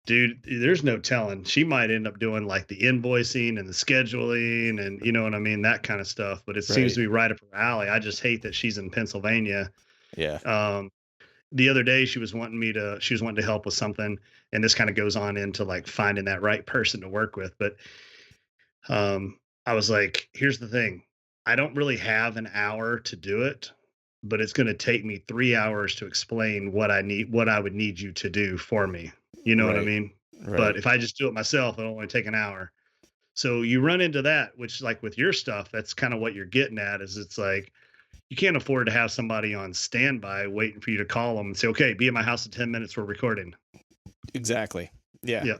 dude, there's no telling, she might end up doing like the invoicing and the scheduling and you know what I mean, that kind of stuff. But it seems to be right up her alley. I just hate that she's in Pennsylvania. The other day she was wanting to help with something, and this kind of goes on into like finding that right person to work with. But I was like, here's the thing, I don't really have an hour to do it, but it's going to take me 3 hours to explain what I would need you to do for me. You know what I mean? But if I just do it myself, it'll only take an hour. So you run into that, which like with your stuff, that's kind of what you're getting at, is it's like, you can't afford to have somebody on standby waiting for you to call them and say, okay, be at my house in 10 minutes. We're recording. Exactly. Yeah.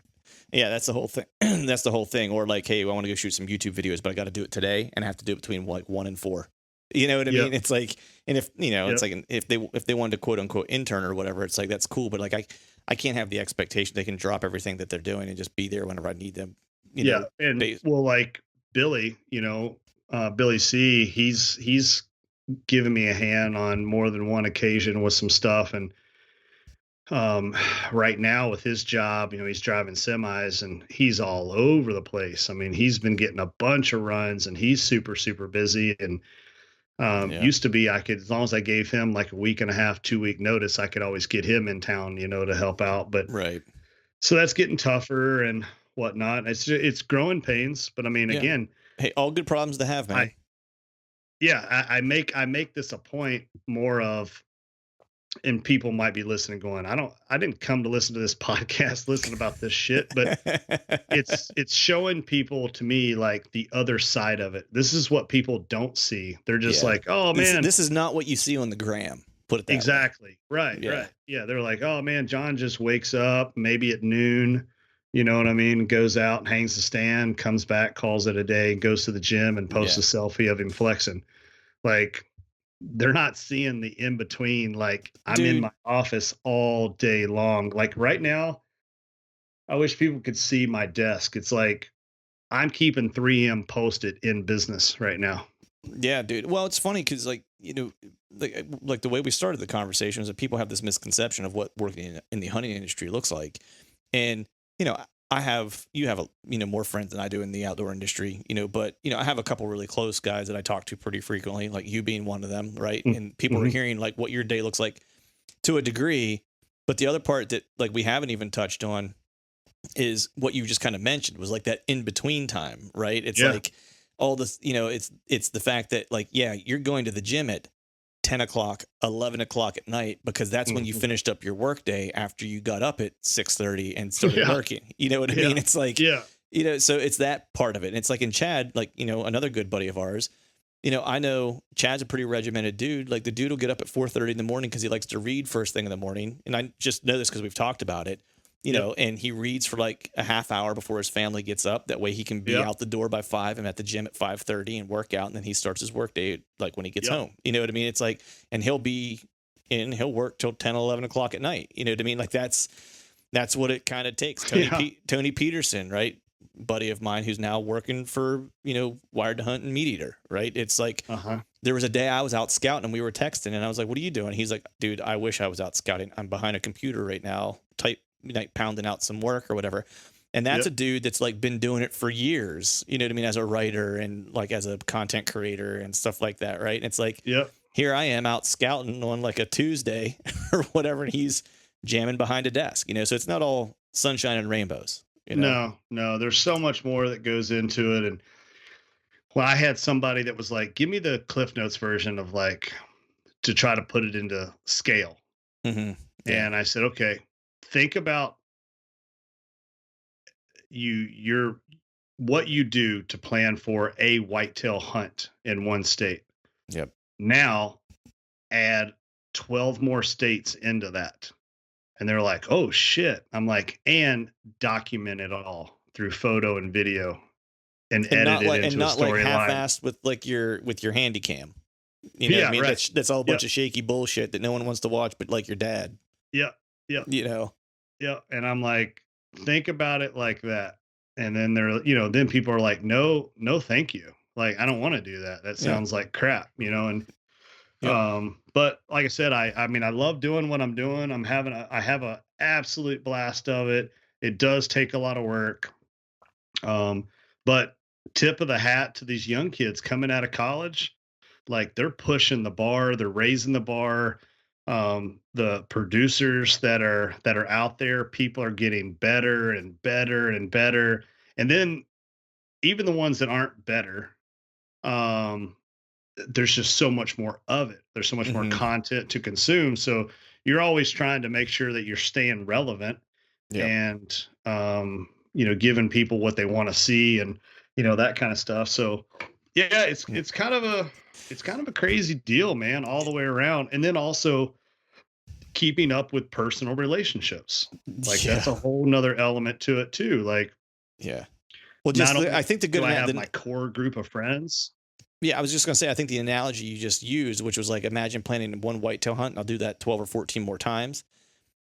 That's the whole thing. That's the whole thing. Or like, hey, I want to go shoot some YouTube videos, but I got to do it today, and I have to do it between like 1 and 4. You know what I mean? It's like, and if it's like if they wanted to quote unquote intern or whatever, it's like that's cool, but like I can't have the expectation they can drop everything that they're doing and just be there whenever I need them. Well, like Billy, Billy C, he's given me a hand on more than one occasion with some stuff, and right now with his job, he's driving semis and he's all over the place. I mean, he's been getting a bunch of runs and he's super, super busy. And used to be, I could, as long as I gave him like a week and a half, 2-week notice, I could always get him in town, to help out. But so that's getting tougher and whatnot. It's growing pains, but I mean, again, hey, all good problems to have, man. I make this a point more of, and people might be listening going, I didn't come to listen to this podcast, listen about this shit, but it's showing people, to me, like the other side of it. This is what people don't see. They're just like, oh man, this is not what you see on the gram. Put it that exactly. way. Right. Yeah. They're like, oh man, John just wakes up maybe at noon, you know what I mean? Goes out and hangs the stand, comes back, calls it a day, goes to the gym and posts a selfie of him flexing. Like, they're not seeing the in between. Like, I'm in Dude. my office all day long. Like right now, I wish people could see my desk. It's like I'm keeping 3M posted in business right now. Yeah, dude. Well, it's funny because, like, like the way we started the conversation is that people have this misconception of what working in the hunting industry looks like, and you have more friends than I do in the outdoor industry, but I have a couple really close guys that I talk to pretty frequently, like you being one of them, right? And people are Mm-hmm. hearing like what your day looks like to a degree, but the other part that like we haven't even touched on is what you just kind of mentioned was like that in between time, right? It's Yeah. like all this, it's the fact that like, yeah, you're going to the gym at 10 o'clock, 11 o'clock at night, because that's when you Mhm. finished up your work day after you got up at 6:30 and started Yeah. working. You know what I Yeah. mean? It's like, Yeah. so it's that part of it. And it's like in Chad, like, another good buddy of ours, I know Chad's a pretty regimented dude. Like the dude will get up at 4:30 in the morning because he likes to read first thing in the morning. And I just know this because we've talked about it, Yep. and he reads for like a half hour before his family gets up. That way he can be Yep. out the door by 5 and at the gym at 5:30 and work out. And then he starts his work day like when he gets Yep. home. You know what I mean? It's like, and he'll work till 10, 11 o'clock at night. You know what I mean? Like that's what it kind of takes. Yeah. Tony Peterson, right? Buddy of mine who's now working for, Wired to Hunt and Meat Eater, right? It's like Uh-huh. there was a day I was out scouting and we were texting and I was like, what are you doing? He's like, dude, I wish I was out scouting. I'm behind a computer right now, like pounding out some work or whatever. And that's a Yep. dude that's like been doing it for years, you know what I mean? As a writer and like as a content creator and stuff like that. Right. And it's like, Yep. here I am out scouting on like a Tuesday or whatever. And he's jamming behind a desk, so it's not all sunshine and rainbows, No, no, there's so much more that goes into it. And well, I had somebody that was like, give me the Cliff Notes version of like to try to put it into scale. Mm-hmm. Yeah. And I said, okay, think about your what you do to plan for a whitetail hunt in one state. Yep. Now add 12 more states into that. And they're like, oh shit. I'm like, and document it all through photo and video and edit it into a not like storyline. half-assed with your handy cam. You know what I Yeah, mean? right. That's all a bunch Yep. of shaky bullshit that no one wants to watch, but like your dad, Yep. Yep. you know? Yep. And I'm like, think about it like that. And then then people are like, no, no, thank you. Like, I don't want to do that. That Yeah. sounds like crap, and Yep. but like I said, I mean, I love doing what I'm doing. I have a absolute blast of it. It does take a lot of work. Um, but tip of the hat to these young kids coming out of college, like they're pushing the bar, they're raising the bar. The producers that are out there, people are getting better and better and better. And then even the ones that aren't better, um, there's just so much more of it. There's so much more Mm-hmm. content to consume. So you're always trying to make sure that you're staying relevant Yep. and giving people what they want to see and that kind of stuff. So yeah, Yep. it's kind of a crazy deal, man, all the way around. And then also keeping up with personal relationships. Like that's Yeah. a whole nother element to it too. Like Yeah. Well, not I only think the good do I have the my core group of friends. yeah, I was just gonna say, I think the analogy you just used, which was like, imagine planning one whitetail hunt, and I'll do that 12 or 14 more times.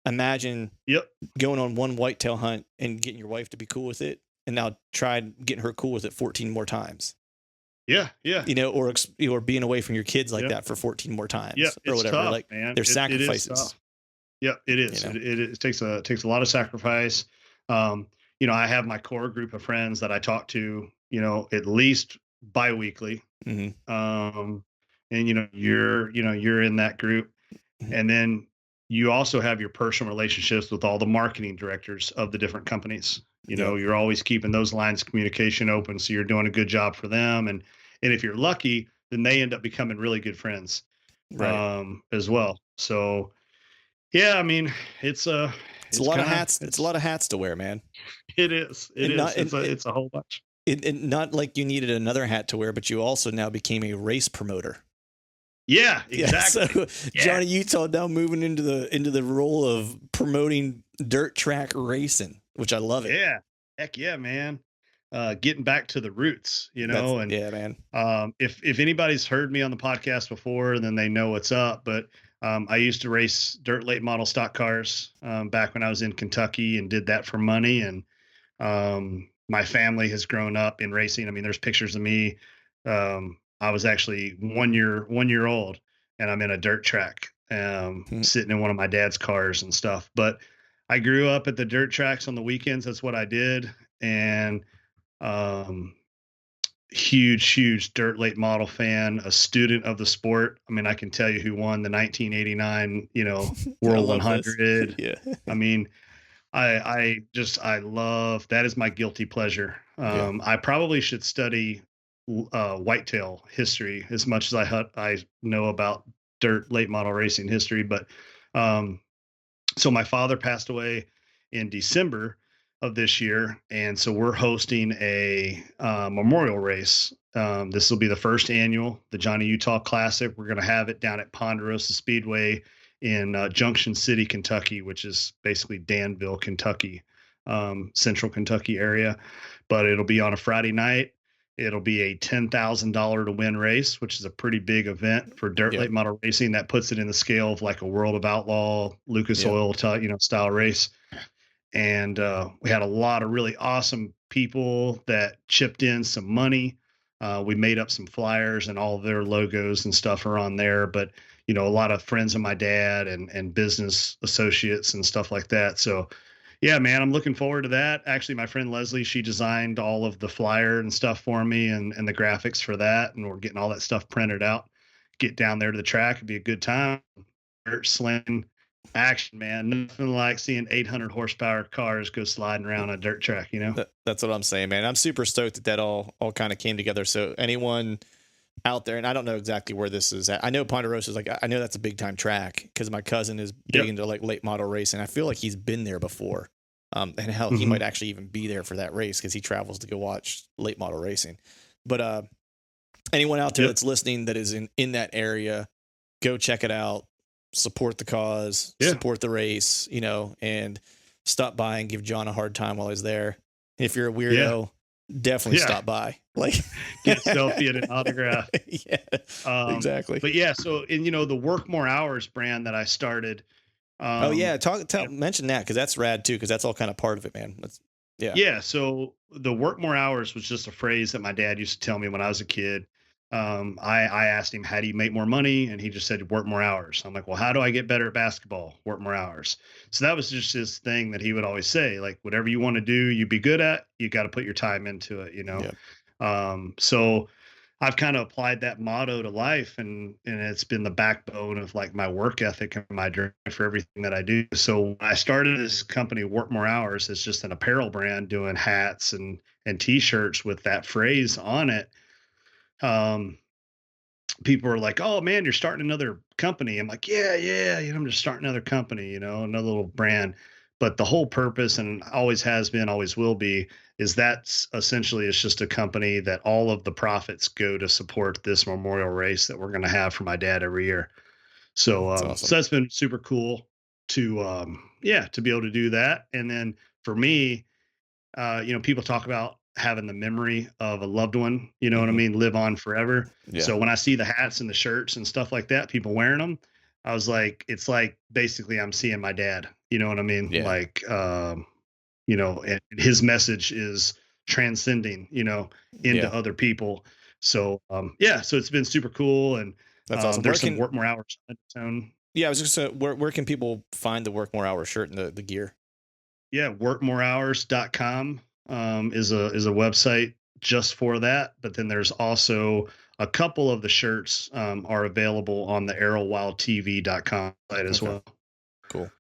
Imagine Yep. going on one whitetail hunt and getting your wife to be cool with it, and now try getting her cool with it 14 more times. Yeah. Yeah. Or being away from your kids like Yep. that for 14 more times, Yep. or It's whatever. tough, Like man. there's It is sacrifices. tough. Yeah, it is. It takes a lot of sacrifice. Um, I have my core group of friends that I talk to, at least biweekly. Mm-hmm. And you're in that group. Mm-hmm. And then you also have your personal relationships with all the marketing directors of the different companies. Yep. You're always keeping those lines of communication open. So you're doing a good job for them. And if you're lucky, then they end up becoming really good friends Right. as well. So yeah, I mean, it's It's a lot of hats. It's a lot of hats to wear, man. it is. It And is. not It's a whole bunch. not like you needed another hat to wear, but you also now became a race promoter. Yeah, Yeah, exactly. so Yeah. Johnny Utah now moving into the role of promoting dirt track racing, which I love it. Yeah. Heck yeah, man. getting back to the roots, That's and yeah, man. if anybody's heard me on the podcast before, then they know what's up. But I used to race dirt late model stock cars back when I was in Kentucky and did that for money. And my family has grown up in racing. I mean, there's pictures of me. I was actually 1 year old, and I'm in a dirt track, Mhm. sitting in one of my dad's cars and stuff. But I grew up at the dirt tracks on the weekends. That's what I did, and um, huge dirt late model fan, a student of the sport. I mean, I can tell you who won the 1989, I World love this. 100. Yeah. I mean, I love that is my guilty pleasure. Yeah. I probably should study whitetail history as much as I know about dirt late model racing history. But um, so my father passed away in December of this year, and so we're hosting a memorial race. This will be the first annual, the Johnny Utah Classic. We're going to have it down at Ponderosa Speedway in Junction City, Kentucky, which is basically Danville, Kentucky, central Kentucky area. But it'll be on a Friday night. It'll be a $10,000 to win race, which is a pretty big event for dirt Yep. late model racing. That puts it in the scale of like a World of Outlaw, Lucas Yep. Oil, style race. And we had a lot of really awesome people that chipped in some money. We made up some flyers, and all of their logos and stuff are on there. But a lot of friends of my dad and business associates and stuff like that. So yeah, man, I'm looking forward to that. Actually, my friend Leslie, she designed all of the flyer and stuff for me, and the graphics for that. And we're getting all that stuff printed out. Get down there to the track. It'd be a good time. Dirt sling action, man. Nothing like seeing 800 horsepower cars go sliding around a dirt track. That's what I'm saying, man. I'm super stoked that all kind of came together. So anyone out there, and I don't know exactly where this is at. I know Ponderosa is like, I know that's a big time track because my cousin is big Yep. into like late model racing. I feel like he's been there before. And hell, he Hmm. might actually even be there for that race because he travels to go watch late model racing. But anyone out there Yep. that's listening that is in that area, go check it out, support the cause, Yeah. support the race, and stop by and give John a hard time while he's there. If you're a weirdo, definitely Yeah. stop by. Like Get a selfie and an autograph. Yeah, exactly. But yeah, so in the Work More Hours brand that I started. Oh yeah, you know, mention that because that's rad too. Because that's all kind of part of it, man. Yeah, Yeah, so the work more hours was just a phrase that my dad used to tell me when I was a kid. I asked him, how do you make more money? And he just said, work more hours. I'm like, well, how do I get better at basketball? Work more hours. So that was just his thing that he would always say, like, whatever you want to do, you be good at, you got to put your time into it. yeah, So I've kind of applied that motto to life, and it's been the backbone of like my work ethic and my drive for everything that I do. So when I started this company, Work More Hours, it's just an apparel brand doing hats and t-shirts with that phrase on it. Um, People are like, "Oh man, you're starting another company." I'm like, "Yeah, I'm just starting another company, another little brand." But the whole purpose, and always has been, always will be, is that's essentially it's just a company that all of the profits go to support this memorial race that we're going to have for my dad every year. So, that's so awesome. that's been super cool to, yeah, to be able to do that. And then for me, people talk about having the memory of a loved one, you know what I Hmm. mean, live on forever. Yeah, So when I see the hats and the shirts and stuff like that, people wearing them, I was like, it's like basically I'm seeing my dad, you know what I mean? yeah, Like, and his message is transcending, yeah. into other people. So, yeah, so it's been super cool. And That's awesome. Where there's some can work more hours on its own. Yeah, I was just where can people find the Work More Hour shirt and the gear? Yeah, workmorehours.com is a website just for that. But then there's also a couple of the shirts are available on the arrowwildtv.com site as Okay, well. cool,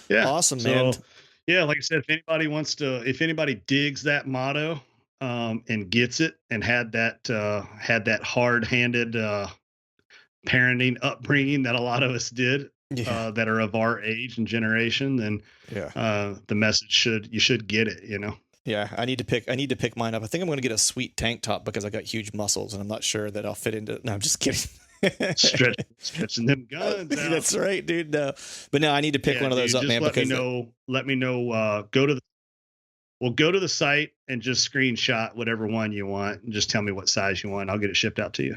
Yeah. awesome, man. So yeah, like I said, if anybody digs that motto and gets it and had that hard handed parenting upbringing that a lot of us did Yeah, that are of our age and generation, then yeah. the message you should get it. Yeah, I need to pick mine up. I think I'm going to get a sweet tank top because I got huge muscles and I'm not sure that I'll fit into. No, I'm just kidding. Stretching them guns out. That's right, dude. No, but no, I need to pick Yeah, one of those dude, up, just man. let me Because know. Let me know. Go to the Well, go to the site and just screenshot whatever one you want and just tell me what size you want. I'll get it shipped out to you.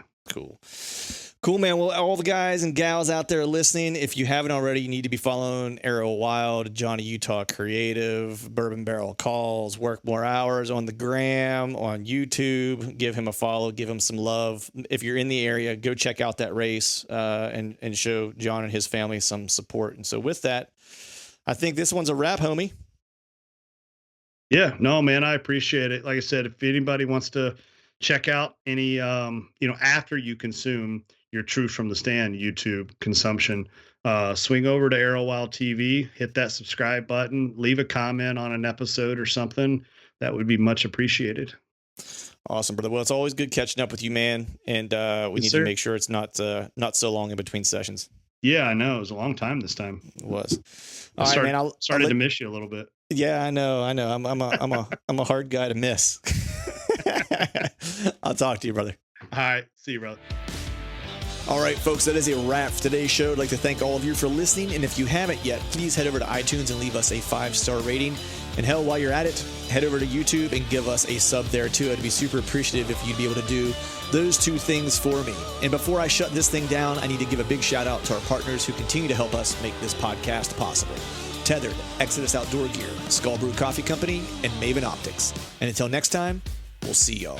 Cool, man. Well, all the guys and gals out there listening, if you haven't already, you need to be following Arrow Wild, Johnny Utah Creative, Bourbon Barrel Calls, Work More Hours on the gram, on YouTube. Give him a follow, give him some love. If you're in the area, go check out that race and show John and his family some support. And so with that, I think this one's a wrap, homie. Yeah, no, man, I appreciate it. Like I said, if anybody wants to check out any, after you consume your Truth from the Stand YouTube consumption, swing over to Arrow Wild TV, hit that subscribe button, leave a comment on an episode or something. That would be much appreciated. Awesome, brother. Well, it's always good catching up with you, man. And we need to make sure it's not so long in between sessions. Yeah, I know. It was a long time this time. It was. I started to miss you a little bit. Yeah, I know. I'm a hard guy to miss. I'll talk to you, brother. All right. See you, brother. All right, folks, that is a wrap for today's show. I'd like to thank all of you for listening. And if you haven't yet, please head over to iTunes and leave us a 5-star rating. And hell, while you're at it, head over to YouTube and give us a sub there too. I'd be super appreciative if you'd be able to do those two things for me. And before I shut this thing down, I need to give a big shout out to our partners who continue to help us make this podcast possible. Tethered, Exodus Outdoor Gear, Skull Brew Coffee Company, and Maven Optics. And until next time, we'll see y'all.